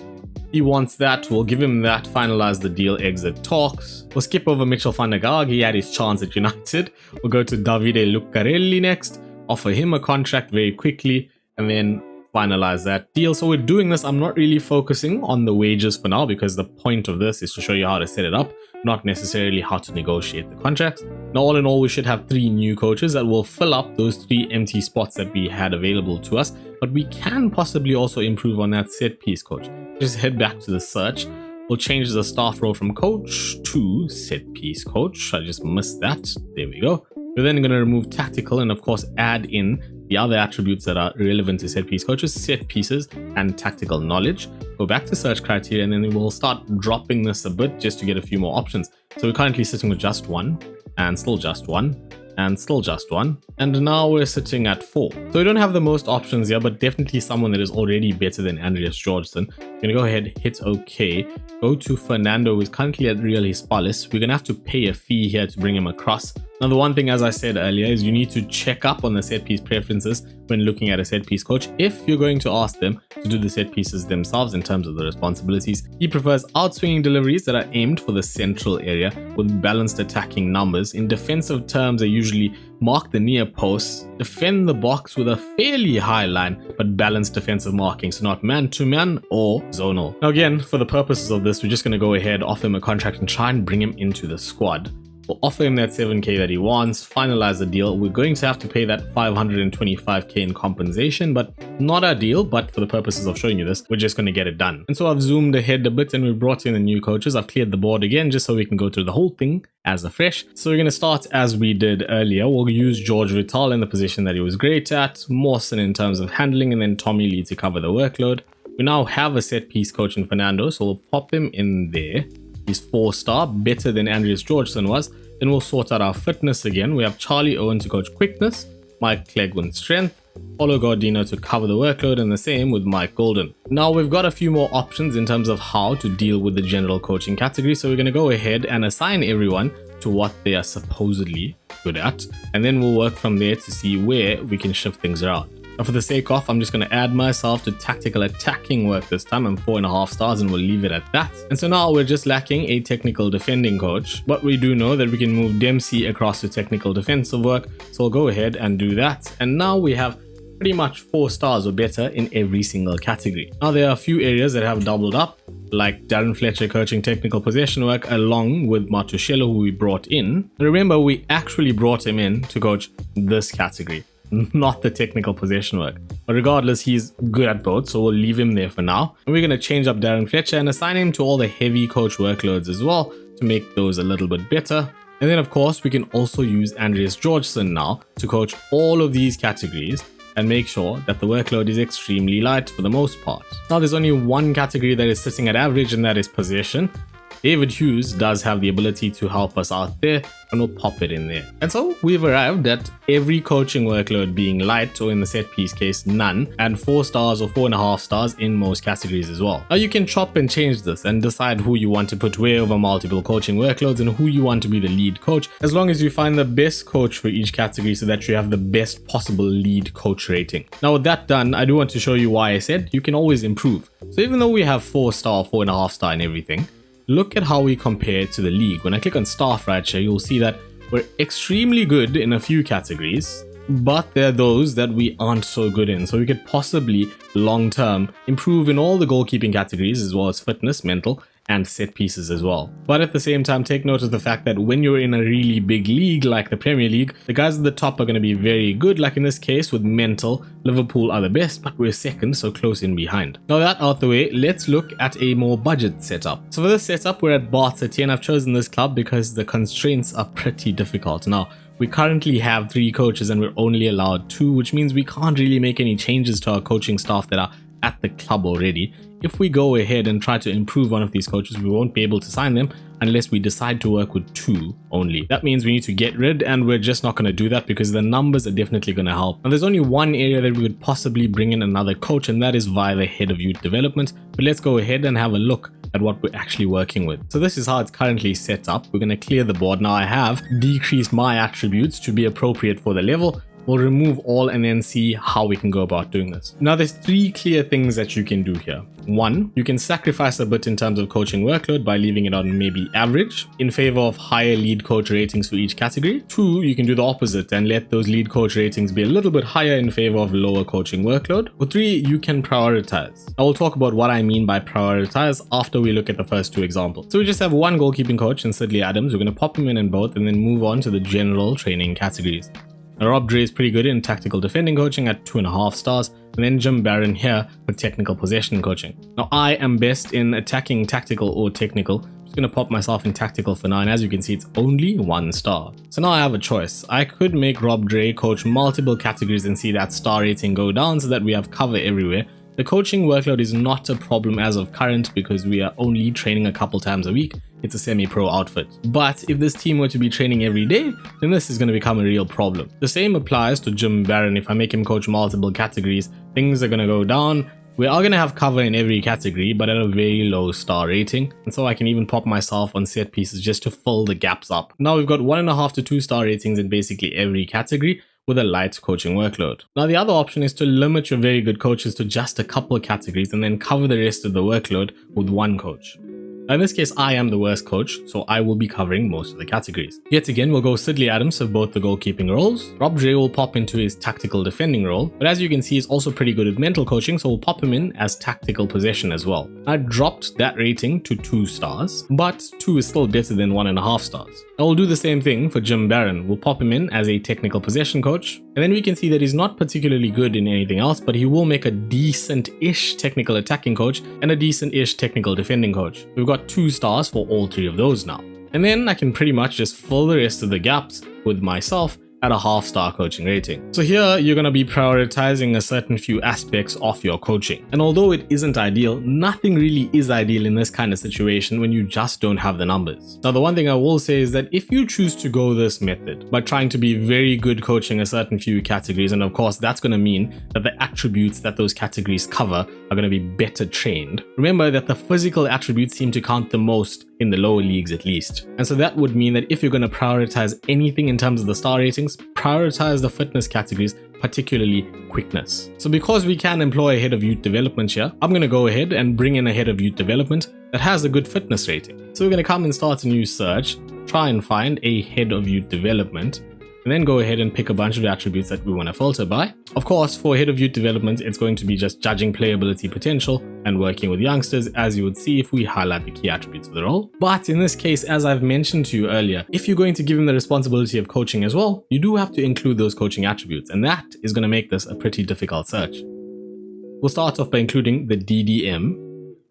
He wants that, we'll give him that, finalize the deal, exit talks. We'll skip over Mitchell van der Gaag, he had his chance at United. We'll go to Davide Lucarelli next, offer him a contract very quickly, and then finalize that deal. So we're doing this, I'm not really focusing on the wages for now because the point of this is to show you how to set it up, not necessarily how to negotiate the contracts. Now all in all, we should have 3 new coaches that will fill up those 3 empty spots that we had available to us, but we can possibly also improve on that set piece coach. Just head back to the search. We'll change the staff role from coach to set piece coach. I just missed that. There we go. We're then going to remove tactical and of course add in the other attributes that are relevant to set piece coaches, set pieces and tactical knowledge. Go back to search criteria and then we'll start dropping this a bit just to get a few more options. So we're currently sitting with just 1 and still just 1 and still just 1, and now we're sitting at 4. So we don't have the most options here, but definitely someone that is already better than Andreas Georgeson. We're gonna go ahead, hit OK, go to Fernando, who's currently at Real Hispalis. We're gonna have to pay a fee here to bring him across. Now the one thing, as I said earlier, is you need to check up on the set piece preferences when looking at a set piece coach if you're going to ask them to do the set pieces themselves in terms of the responsibilities. He prefers outswinging deliveries that are aimed for the central area with balanced attacking numbers. In defensive terms, they usually mark the near posts, defend the box with a fairly high line, but balanced defensive marking, so not man-to-man or zonal. Now again, for the purposes of this, we're just going to go ahead, offer him a contract and try and bring him into the squad. We'll offer him that 7k that he wants, finalize the deal. We're going to have to pay that 525k in compensation, but not ideal, but for the purposes of showing you this, we're just going to get it done. And so I've zoomed ahead a bit and we've brought in the new coaches. I've cleared the board again just so we can go through the whole thing as a fresh. So we're going to start as we did earlier. We'll use George Vital in the position that he was great at, Mawson in terms of handling, and then Tommy Lee to cover the workload. We now have a set piece coach in Fernando, so we'll pop him in there. He's 4-star, better than Andreas Georgeson was. Then we'll sort out our fitness again. We have Charlie Owen to coach quickness, Mike Clegg strength, Paulo Gordino to cover the workload, and the same with Mike Golden. Now we've got a few more options in terms of how to deal with the general coaching category, so we're going to go ahead and assign everyone to what they are supposedly good at, and then we'll work from there to see where we can shift things around. Now for the sake of, I'm just going to add myself to tactical attacking work this time. I'm 4.5 stars and we'll leave it at that. And so now we're just lacking a technical defending coach, but we do know that we can move Dempsey across to technical defensive work. So we'll go ahead and do that. And now we have pretty much 4 stars or better in every single category. Now there are a few areas that have doubled up, like Darren Fletcher coaching technical possession work along with Matushelo, who we brought in. Remember, we actually brought him in to coach this category, not the technical possession work. But regardless, he's good at both, so we'll leave him there for now. And we're going to change up Darren Fletcher and assign him to all the heavy coach workloads as well to make those a little bit better. And then of course, we can also use Andreas Georgeson now to coach all of these categories and make sure that the workload is extremely light for the most part. Now there's only one category that is sitting at average, and that is possession. David Hughes does have the ability to help us out there, and we'll pop it in there. And so we've arrived at every coaching workload being light, or in the set piece case, none, and 4 stars or 4.5 stars in most categories as well. Now you can chop and change this and decide who you want to put where over multiple coaching workloads and who you want to be the lead coach, as long as you find the best coach for each category so that you have the best possible lead coach rating. Now with that done, I do want to show you why I said you can always improve. So even though we have 4 star, 4.5 star in everything, look at how we compare to the league. When I click on staff right here, you'll see that we're extremely good in a few categories, but there are those that we aren't so good in. So we could possibly long-term improve in all the goalkeeping categories, as well as fitness, mental, and set pieces as well. But at the same time, take note of the fact that when you're in a really big league like the Premier League, the guys at the top are going to be very good. Like in this case with mental, Liverpool are the best, but we're second, so close in behind. Now that out the way, let's look at a more budget setup. So for this setup, we're at Bar City, and I've chosen this club because the constraints are pretty difficult. Now, we currently have 3 coaches and we're only allowed 2, which means we can't really make any changes to our coaching staff that are at the club already. If we go ahead and try to improve one of these coaches, we won't be able to sign them unless we decide to work with 2 only. That means we need to get rid, and we're just not going to do that because the numbers are definitely going to help. And there's only one area that we could possibly bring in another coach, and that is via the head of youth development. But let's go ahead and have a look at what we're actually working with. So this is how it's currently set up. We're going to clear the board. Now I have decreased my attributes to be appropriate for the level. We'll remove all and then see how we can go about doing this. Now there's 3 clear things that you can do here. 1, you can sacrifice a bit in terms of coaching workload by leaving it on maybe average in favor of higher lead coach ratings for each category. 2, you can do the opposite and let those lead coach ratings be a little bit higher in favor of lower coaching workload. Or 3, you can prioritize. I will talk about what I mean by prioritize after we look at the first 2 examples. So we just have one goalkeeping coach in Sidley Adams. We're going to pop him in both and then move on to the general training categories. Now, Rob Dre is pretty good in tactical defending coaching at 2.5 stars, and then Jim Barron here for technical possession coaching. Now, I am best in attacking tactical or technical. I'm just going to pop myself in tactical for now, and as you can see, it's only 1 star. So now I have a choice. I could make Rob Dre coach multiple categories and see that star rating go down so that we have cover everywhere. The coaching workload is not a problem as of current because we are only training a couple times a week. It's a semi-pro outfit. But if this team were to be training every day, then this is going to become a real problem. The same applies to Jim Barron. If I make him coach multiple categories, things are going to go down. We are going to have cover in every category, but at a very low star rating. And so I can even pop myself on set pieces just to fill the gaps up. Now we've got 1.5 to 2 star ratings in basically every category with a light coaching workload. Now the other option is to limit your very good coaches to just a couple of categories and then cover the rest of the workload with 1 coach. In this case, I am the worst coach, so I will be covering most of the categories. Yet again, we'll go Sidley Adams for both the goalkeeping roles. Rob Dre will pop into his tactical defending role, but as you can see, he's also pretty good at mental coaching, so we'll pop him in as tactical possession as well. I dropped that rating to 2 stars, but 2 is still better than 1.5 stars. I will do the same thing for Jim Barron. We'll pop him in as a technical possession coach, and then we can see that he's not particularly good in anything else, but he will make a decent-ish technical attacking coach and a decent-ish technical defending coach. We've got 2 stars for all 3 of those now. And then I can pretty much just fill the rest of the gaps with myself at a 1/2 star coaching rating. So here you're going to be prioritizing a certain few aspects of your coaching. And although it isn't ideal, nothing really is ideal in this kind of situation when you just don't have the numbers. Now the one thing I will say is that if you choose to go this method by trying to be very good coaching a certain few categories, and of course that's going to mean that the attributes that those categories cover are going to be better trained. Remember that the physical attributes seem to count the most in the lower leagues at least. And so that would mean that if you're going to prioritize anything in terms of the star ratings, prioritize the fitness categories, particularly quickness. So because we can employ a head of youth development here, I'm going to go ahead and bring in a head of youth development that has a good fitness rating. So we're going to come and start a new search, try and find a head of youth development, and then go ahead and pick a bunch of attributes that we want to filter by. Of course, for head of youth development, it's going to be just judging playability potential and working with youngsters, as you would see if we highlight the key attributes of the role. But in this case, as I've mentioned to you earlier, if you're going to give them the responsibility of coaching as well, you do have to include those coaching attributes, and that is going to make this a pretty difficult search. We'll start off by including the DDM,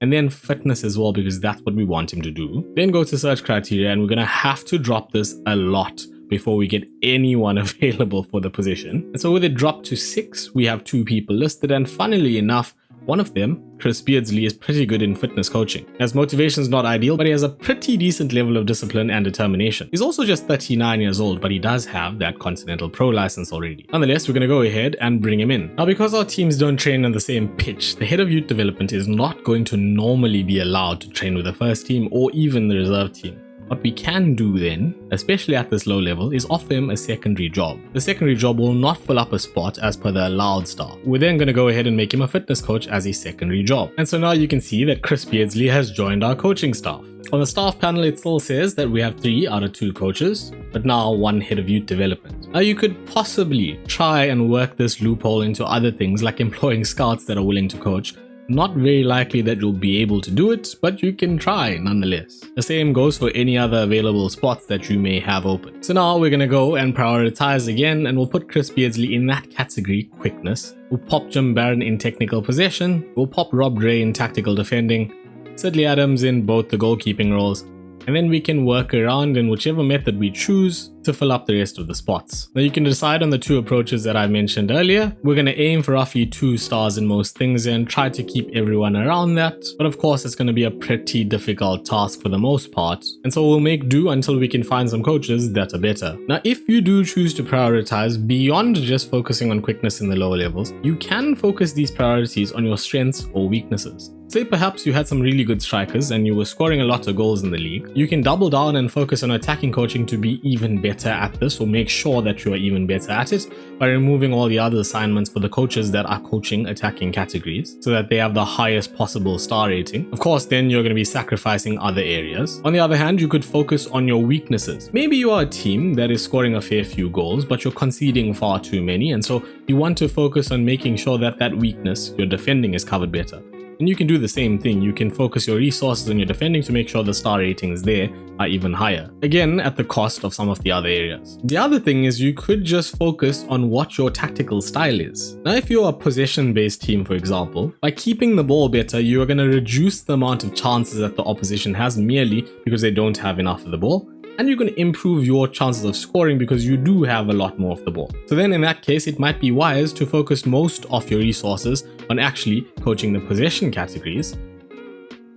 and then fitness as well, because that's what we want him to do. Then go to search criteria, and we're going to have to drop this a lot before we get anyone available for the position. And so with it dropped to 6, we have 2 people listed, and funnily enough, one of them, Chris Beardsley, is pretty good in fitness coaching. His motivation is not ideal, but he has a pretty decent level of discipline and determination. He's also just 39 years old, but he does have that Continental Pro license already. Nonetheless, we're going to go ahead and bring him in. Now, because our teams don't train on the same pitch, the head of youth development is not going to normally be allowed to train with the first team or even the reserve team. What we can do then, especially at this low level, is offer him a secondary job. The secondary job will not fill up a spot as per the allowed staff. We're then going to go ahead and make him a fitness coach as a secondary job. And so now you can see that Chris Beardsley has joined our coaching staff. On the staff panel, it still says that we have 3 out of 2 coaches, but now 1 head of youth development. Now you could possibly try and work this loophole into other things like employing scouts that are willing to coach. Not very likely that you'll be able to do it, but you can try nonetheless. The same goes for any other available spots that you may have open. So now we're going to go and prioritize again, and we'll put Chris Beardsley in that category, quickness. We'll pop Jim Barron in technical possession. We'll pop Rob Gray in tactical defending. Sidley Adams in both the goalkeeping roles. And then we can work around in whichever method we choose to fill up the rest of the spots. Now you can decide on the 2 approaches that I mentioned earlier. We're going to aim for roughly 2 stars in most things and try to keep everyone around that. But of course, it's going to be a pretty difficult task for the most part. And so we'll make do until we can find some coaches that are better. Now, if you do choose to prioritize beyond just focusing on quickness in the lower levels, you can focus these priorities on your strengths or weaknesses. Say perhaps you had some really good strikers and you were scoring a lot of goals in the league. You can double down and focus on attacking coaching to be even better at this, or make sure that you are even better at it by removing all the other assignments for the coaches that are coaching attacking categories so that they have the highest possible star rating. Of course, then you're going to be sacrificing other areas. On the other hand, you could focus on your weaknesses. Maybe you are a team that is scoring a fair few goals, but you're conceding far too many, and so you want to focus on making sure that that weakness, your defending, is covered better. And you can do the same thing. You can focus your resources on your defending to make sure the star ratings there are even higher. Again, at the cost of some of the other areas. The other thing is you could just focus on what your tactical style is. Now, if you're a possession-based team, for example, by keeping the ball better, you're going to reduce the amount of chances that the opposition has merely because they don't have enough of the ball. And you're going to improve your chances of scoring because you do have a lot more of the ball. So then in that case, it might be wise to focus most of your resources on actually coaching the possession categories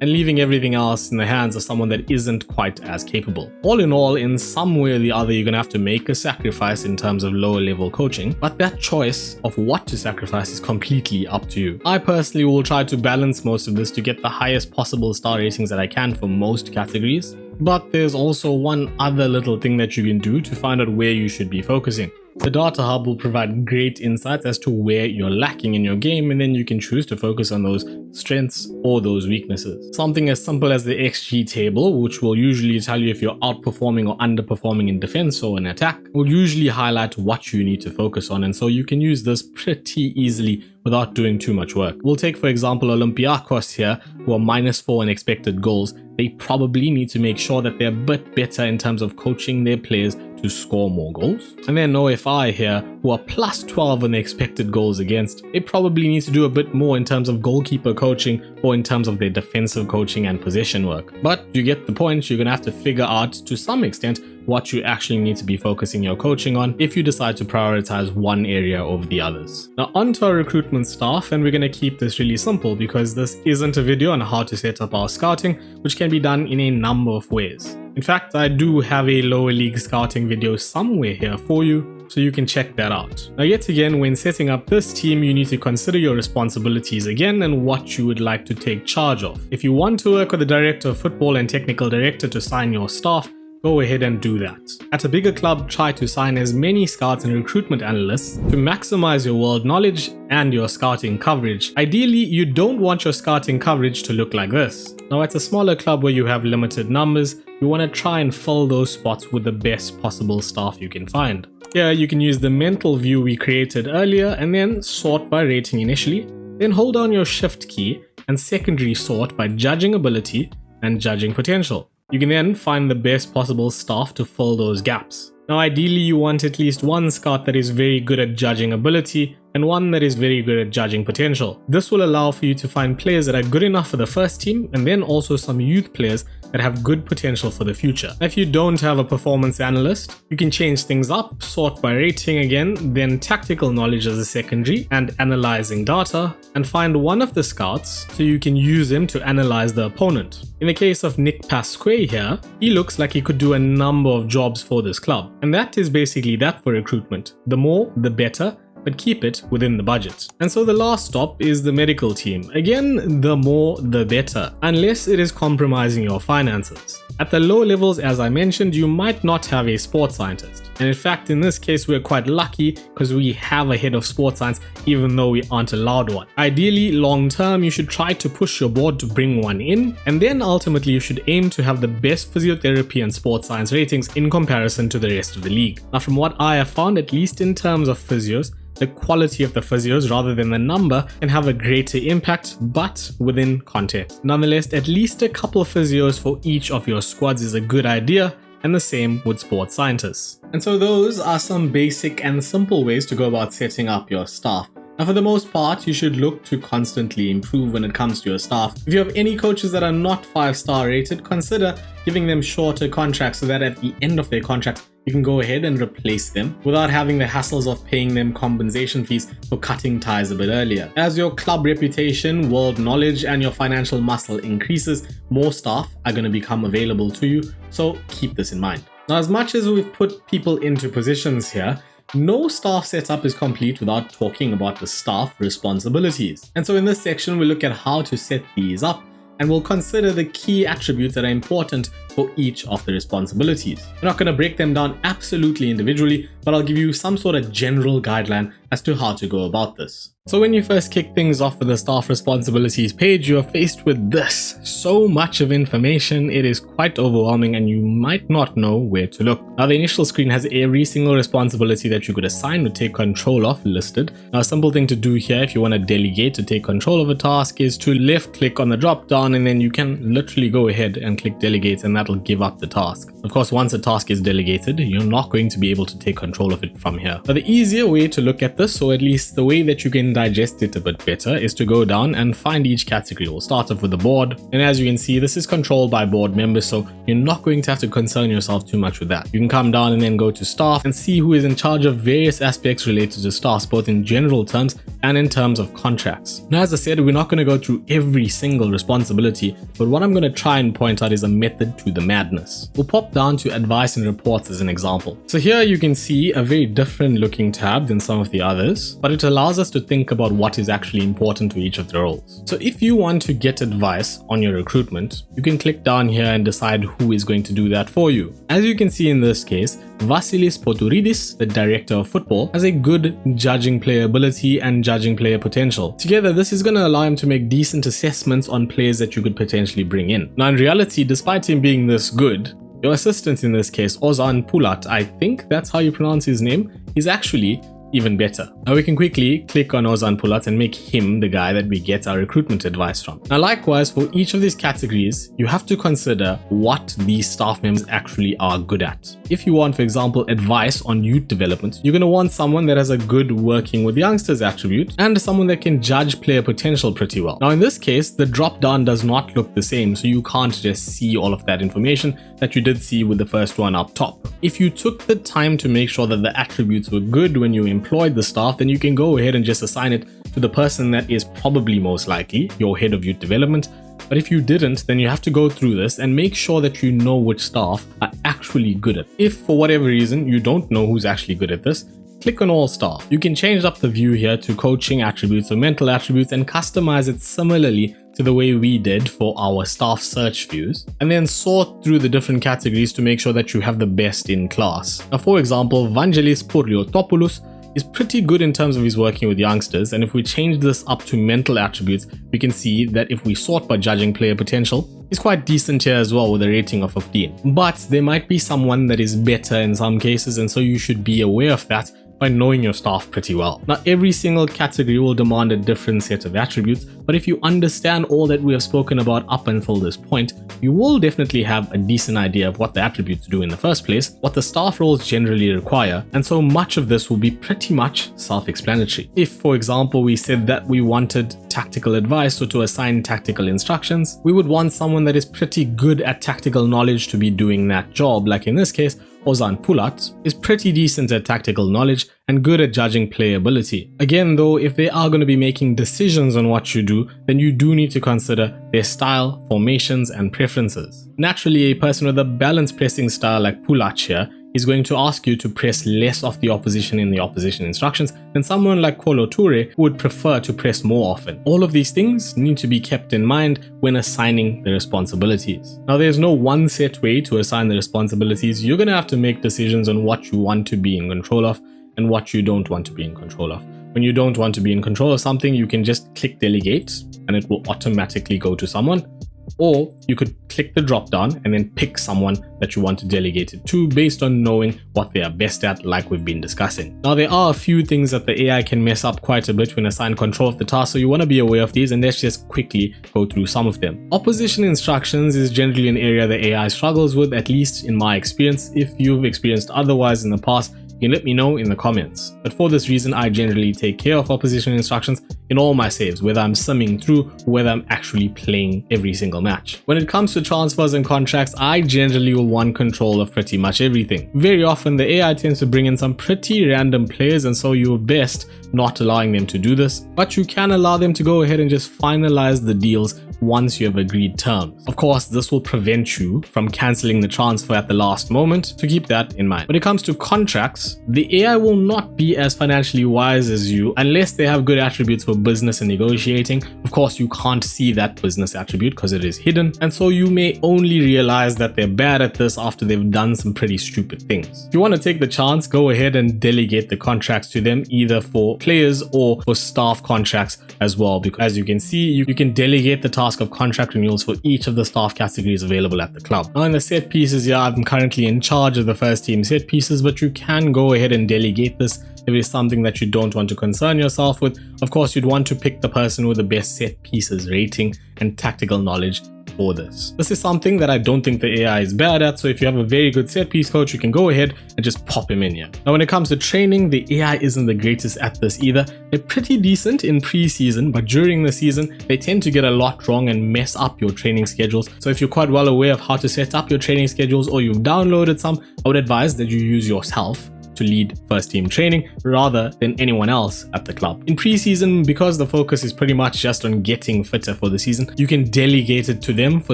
and leaving everything else in the hands of someone that isn't quite as capable. All in all, in some way or the other, you're going to have to make a sacrifice in terms of lower level coaching, but that choice of what to sacrifice is completely up to you. I personally will try to balance most of this to get the highest possible star ratings that I can for most categories. But there's also one other little thing that you can do to find out where you should be focusing. The Data Hub will provide great insights as to where you're lacking in your game, and then you can choose to focus on those strengths or those weaknesses. Something as simple as the XG table, which will usually tell you if you're outperforming or underperforming in defense or in attack, will usually highlight what you need to focus on, and so you can use this pretty easily without doing too much work. We'll take, for example, Olympiacos here, who are -4 in expected goals. They probably need to make sure that they're a bit better in terms of coaching their players to score more goals. And then OFI here, who are +12 in the expected goals against. They probably need to do a bit more in terms of goalkeeper coaching or in terms of their defensive coaching and possession work. But you get the point, you're going to have to figure out to some extent what you actually need to be focusing your coaching on if you decide to prioritize one area over the others. Now onto our recruitment staff, and we're going to keep this really simple because this isn't a video on how to set up our scouting, which can be done in a number of ways. In fact, I do have a lower league scouting video somewhere here for you, so you can check that out. Now yet again, when setting up this team, you need to consider your responsibilities again and what you would like to take charge of. If you want to work with the director of football and technical director to sign your staff, go ahead and do that. At a bigger club, try to sign as many scouts and recruitment analysts to maximize your world knowledge and your scouting coverage. Ideally, you don't want your scouting coverage to look like this. Now, at a smaller club where you have limited numbers, you want to try and fill those spots with the best possible staff you can find. Here, you can use the mental view we created earlier and then sort by rating initially, then hold down your shift key and secondary sort by judging ability and judging potential. You can then find the best possible staff to fill those gaps. Now, ideally, you want at least one scout that is very good at judging ability and one that is very good at judging potential. This will allow for you to find players that are good enough for the first team and then also some youth players that have good potential for the future. If you don't have a performance analyst, you can change things up, sort by rating again, then tactical knowledge as a secondary and analyzing data, and find one of the scouts so you can use him to analyze the opponent. In the case of Nick Pasquet here, he looks like he could do a number of jobs for this club. And that is basically that for recruitment. The more, the better, but keep it within the budget. And so the last stop is the medical team. Again, the more the better, unless it is compromising your finances. At the low levels, as I mentioned, you might not have a sports scientist. And in fact, in this case, we're quite lucky because we have a head of sports science, even though we aren't allowed one. Ideally, long term, you should try to push your board to bring one in, and then ultimately you should aim to have the best physiotherapy and sports science ratings in comparison to the rest of the league. Now, from what I have found, at least in terms of physios, the quality of the physios rather than the number can have a greater impact, but within context. Nonetheless, at least a couple of physios for each of your squads is a good idea, and the same with sports scientists. And so those are some basic and simple ways to go about setting up your staff. Now, for the most part, you should look to constantly improve when it comes to your staff. If you have any coaches that are not 5-star rated, consider giving them shorter contracts so that at the end of their contract, you can go ahead and replace them without having the hassles of paying them compensation fees for cutting ties a bit earlier. As your club reputation, world knowledge, and your financial muscle increases, more staff are going to become available to you, so keep this in mind. Now, as much as we've put people into positions here, no staff setup is complete without talking about the staff responsibilities. And so in this section, we'll look at how to set these up, and we'll consider the key attributes that are important for each of the responsibilities. We're not going to break them down absolutely individually, but I'll give you some sort of general guideline as to how to go about this. So when you first kick things off with the staff responsibilities page, you are faced with this. So much of information, it is quite overwhelming and you might not know where to look. Now, the initial screen has every single responsibility that you could assign or take control of listed. Now, a simple thing to do here if you want to delegate to take control of a task is to left click on the drop down, and then you can literally go ahead and click delegate, and that'll give up the task. Of course, once a task is delegated, you're not going to be able to take control of it from here. But the easier way to look at this, or at least the way that you can digest it a bit better, is to go down and find each category. We'll start off with the board, and as you can see, this is controlled by board members, so you're not going to have to concern yourself too much with that. You can come down and then go to staff and see who is in charge of various aspects related to staff, both in general terms and in terms of contracts. Now, as I said, we're not going to go through every single responsibility, but what I'm going to try and point out is a method to the madness. We'll pop down to advice and reports as an example. So here you can see a very different looking tab than some of the others, but it allows us to think about what is actually important to each of the roles. So if you want to get advice on your recruitment, you can click down here and decide who is going to do that for you. As you can see in this case, Vasilis Potouridis, the director of football, has a good judging player ability and judging player potential. Together, this is going to allow him to make decent assessments on players that you could potentially bring in. Now, in reality, despite him being this good, your assistant in this case, Ozan Pulat, I think that's how you pronounce his name, is actually even better. Now we can quickly click on Ozan Pulat and make him the guy that we get our recruitment advice from. Now likewise, for each of these categories, you have to consider what these staff members actually are good at. If you want, for example, advice on youth development, you're going to want someone that has a good working with youngsters attribute and someone that can judge player potential pretty well. Now in this case, the drop down does not look the same, so you can't just see all of that information that you did see with the first one up top. If you took the time to make sure that the attributes were good when you employed the staff, then you can go ahead and just assign it to the person that is probably most likely your head of youth development. But if you didn't, then you have to go through this and make sure that you know which staff are actually good at it. If for whatever reason you don't know who's actually good at this, click on all staff. You can change up the view here to coaching attributes or mental attributes and customize it similarly to the way we did for our staff search views, and then sort through the different categories to make sure that you have the best in class. Now, for example, Vangelis Puriotopoulos is pretty good in terms of his working with youngsters, and if we change this up to mental attributes, we can see that if we sort by judging player potential, he's quite decent here as well with a rating of 15. But there might be someone that is better in some cases, and so you should be aware of that by knowing your staff pretty well. Now, every single category will demand a different set of attributes, but if you understand all that we have spoken about up until this point, you will definitely have a decent idea of what the attributes do in the first place, what the staff roles generally require, and so much of this will be pretty much self-explanatory. If, for example, we said that we wanted tactical advice or to assign tactical instructions, we would want someone that is pretty good at tactical knowledge to be doing that job. Like in this case, Ozan Pulat is pretty decent at tactical knowledge and good at judging playability. Again though, if they are going to be making decisions on what you do, then you do need to consider their style, formations and preferences. Naturally, a person with a balanced pressing style like Pulat here is going to ask you to press less of the opposition in the opposition instructions than someone like Kolo Toure who would prefer to press more often. All of these things need to be kept in mind when assigning the responsibilities. Now, there's no one set way to assign the responsibilities. You're going to have to make decisions on what you want to be in control of and what you don't want to be in control of. When you don't want to be in control of something, you can just click delegate and it will automatically go to someone. Or you could click the drop down and then pick someone that you want to delegate it to based on knowing what they are best at, like we've been discussing. Now, there are a few things that the AI can mess up quite a bit when assigned control of the task, so you want to be aware of these, and let's just quickly go through some of them. Opposition instructions is generally an area the AI struggles with, at least in my experience. If you've experienced otherwise in the past, you can let me know in the comments. But for this reason, I generally take care of opposition instructions in all my saves, whether I'm simming through or whether I'm actually playing every single match. When it comes to transfers and contracts, I generally will want control of pretty much everything. Very often, the AI tends to bring in some pretty random players, and so you're best not allowing them to do this, but you can allow them to go ahead and just finalize the deals once you have agreed terms. Of course, this will prevent you from cancelling the transfer at the last moment, so keep that in mind. When it comes to contracts, the AI will not be as financially wise as you unless they have good attributes for business and negotiating. Of course, you can't see that business attribute because it is hidden, and so you may only realize that they're bad at this after they've done some pretty stupid things. If you want to take the chance, go ahead and delegate the contracts to them, either for players or for staff contracts as well, because as you can see, you can delegate the task of contract renewals for each of the staff categories available at the club. Now, in the set pieces here, I'm currently in charge of the first team set pieces, but you can go ahead and delegate this if it's something that you don't want to concern yourself with. Of course, you'd want to pick the person with the best set pieces rating and tactical knowledge for this. This is something that I don't think the AI is bad at, so if you have a very good set piece coach, you can go ahead and just pop him in here. Now, when it comes to training, the AI isn't the greatest at this either. They're pretty decent in pre-season, but during the season, they tend to get a lot wrong and mess up your training schedules. So if you're quite well aware of how to set up your training schedules, or you've downloaded some, I would advise that you use yourself to lead first team training rather than anyone else at the club. In pre-season, because the focus is pretty much just on getting fitter for the season, you can delegate it to them for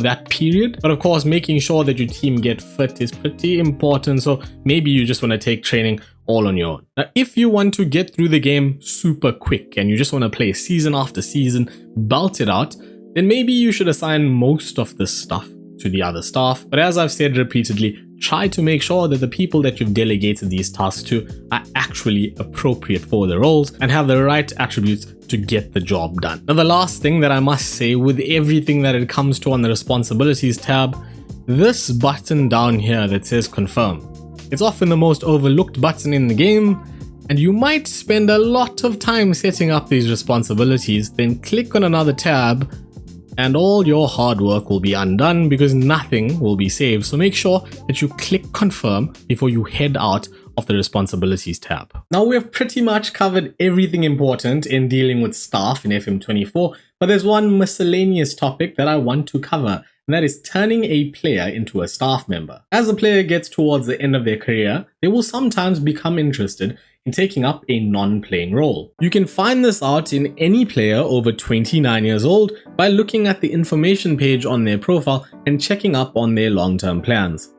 that period. But of course, making sure that your team get fit is pretty important, so maybe you just want to take training all on your own. Now, if you want to get through the game super quick and you just want to play season after season, belt it out, then maybe you should assign most of this stuff to the other staff. But as I've said repeatedly, try to make sure that the people that you've delegated these tasks to are actually appropriate for the roles and have the right attributes to get the job done. Now, the last thing that I must say with everything that it comes to on the responsibilities tab, this button down here that says confirm. It's often the most overlooked button in the game, and you might spend a lot of time setting up these responsibilities, then click on another tab and all your hard work will be undone because nothing will be saved. So make sure that you click confirm before you head out of the responsibilities tab. Now, we have pretty much covered everything important in dealing with staff in FM24, but there's one miscellaneous topic that I want to cover, and that is turning a player into a staff member. As a player gets towards the end of their career, they will sometimes become interested in taking up a non-playing role. You can find this out in any player over 29 years old by looking at the information page on their profile and checking up on their long-term plans.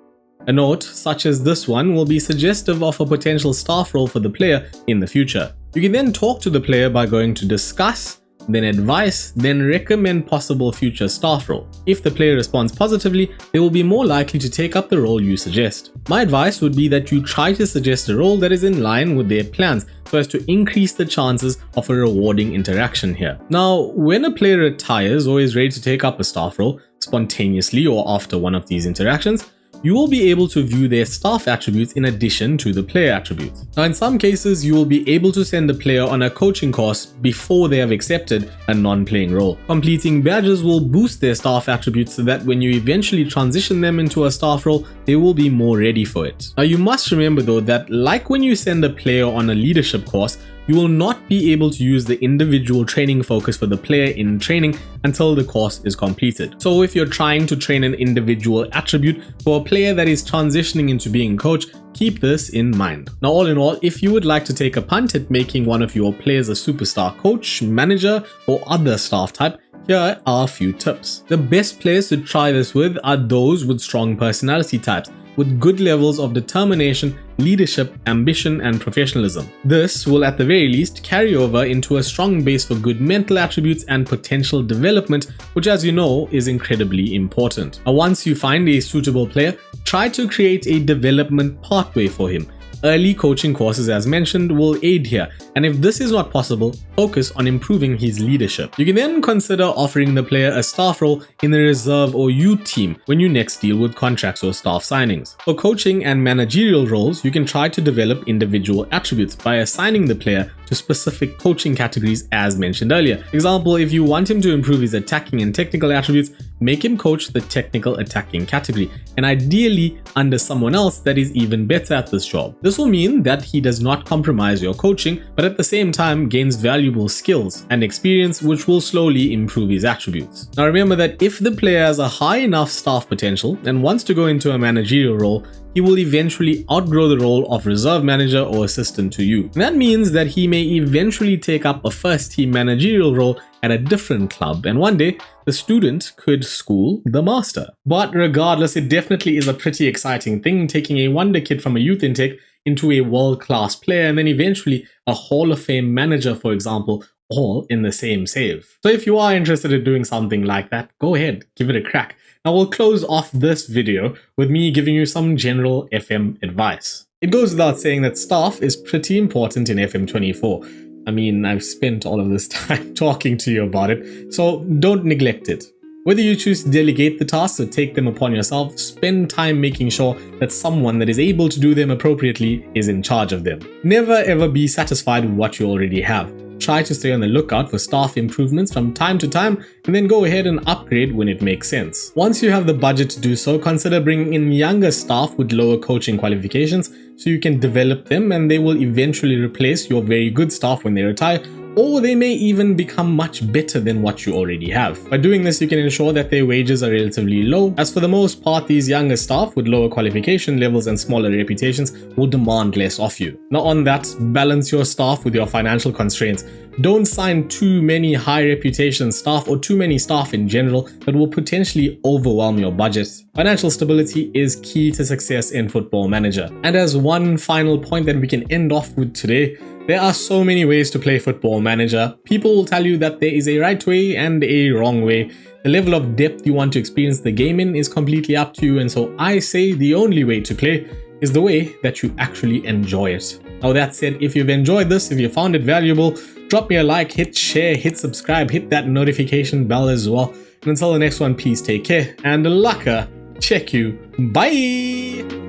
A note such as this one will be suggestive of a potential staff role for the player in the future. You can then talk to the player by going to discuss, then advise, then recommend possible future staff role. If the player responds positively, they will be more likely to take up the role you suggest. My advice would be that you try to suggest a role that is in line with their plans so as to increase the chances of a rewarding interaction here. Now, when a player retires or is ready to take up a staff role spontaneously or after one of these interactions, you will be able to view their staff attributes in addition to the player attributes. Now, in some cases, you will be able to send the player on a coaching course before they have accepted a non-playing role. Completing badges will boost their staff attributes so that when you eventually transition them into a staff role, they will be more ready for it. Now, you must remember though that like when you send a player on a leadership course, you will not be able to use the individual training focus for the player in training until the course is completed. So if you're trying to train an individual attribute for a player that is transitioning into being a coach, keep this in mind. Now, all in all, if you would like to take a punt at making one of your players a superstar coach, manager, or other staff type, here are a few tips. The best players to try this with are those with strong personality types, with good levels of determination, leadership, ambition, and professionalism. This will at the very least carry over into a strong base for good mental attributes and potential development, which, as you know, is incredibly important. Now, once you find a suitable player, try to create a development pathway for him. Early coaching courses, as mentioned, will aid here, and if this is not possible, focus on improving his leadership. You can then consider offering the player a staff role in the reserve or youth team when you next deal with contracts or staff signings. For coaching and managerial roles, you can try to develop individual attributes by assigning the player to specific coaching categories as mentioned earlier. Example, if you want him to improve his attacking and technical attributes, make him coach the technical attacking category, and ideally under someone else that is even better at this job. This will mean that he does not compromise your coaching, but at the same time gains valuable skills and experience which will slowly improve his attributes. Now remember that if the player has a high enough staff potential and wants to go into a managerial role, he will eventually outgrow the role of reserve manager or assistant to you. And that means that he may eventually take up a first team managerial role at a different club, and one day the student could school the master. But regardless, it definitely is a pretty exciting thing, taking a wonder kid from a youth intake into a world-class player and then eventually a Hall of Fame manager, for example, all in the same save. So if you are interested in doing something like that, go ahead, give it a crack. Now we'll close off this video with me giving you some general FM advice. It goes without saying that staff is pretty important in FM24. I mean, I've spent all of this time talking to you about it, so don't neglect it. Whether you choose to delegate the tasks or take them upon yourself, spend time making sure that someone that is able to do them appropriately is in charge of them. Never ever be satisfied with what you already have. Try to stay on the lookout for staff improvements from time to time and then go ahead and upgrade when it makes sense. Once you have the budget to do so, consider bringing in younger staff with lower coaching qualifications so you can develop them and they will eventually replace your very good staff when they retire, or they may even become much better than what you already have. By doing this, you can ensure that their wages are relatively low, as for the most part, these younger staff with lower qualification levels and smaller reputations will demand less of you. Now on that, balance your staff with your financial constraints. Don't sign too many high reputation staff or too many staff in general that will potentially overwhelm your budget. Financial stability is key to success in Football Manager. And as one final point that we can end off with today, there are so many ways to play Football Manager. People will tell you that there is a right way and a wrong way. The level of depth you want to experience the game in is completely up to you, and so I say the only way to play is the way that you actually enjoy it. Now that said, if you've enjoyed this, if you found it valuable, drop me a like, hit share, hit subscribe, hit that notification bell as well. And until the next one, please take care and laka check you. Bye!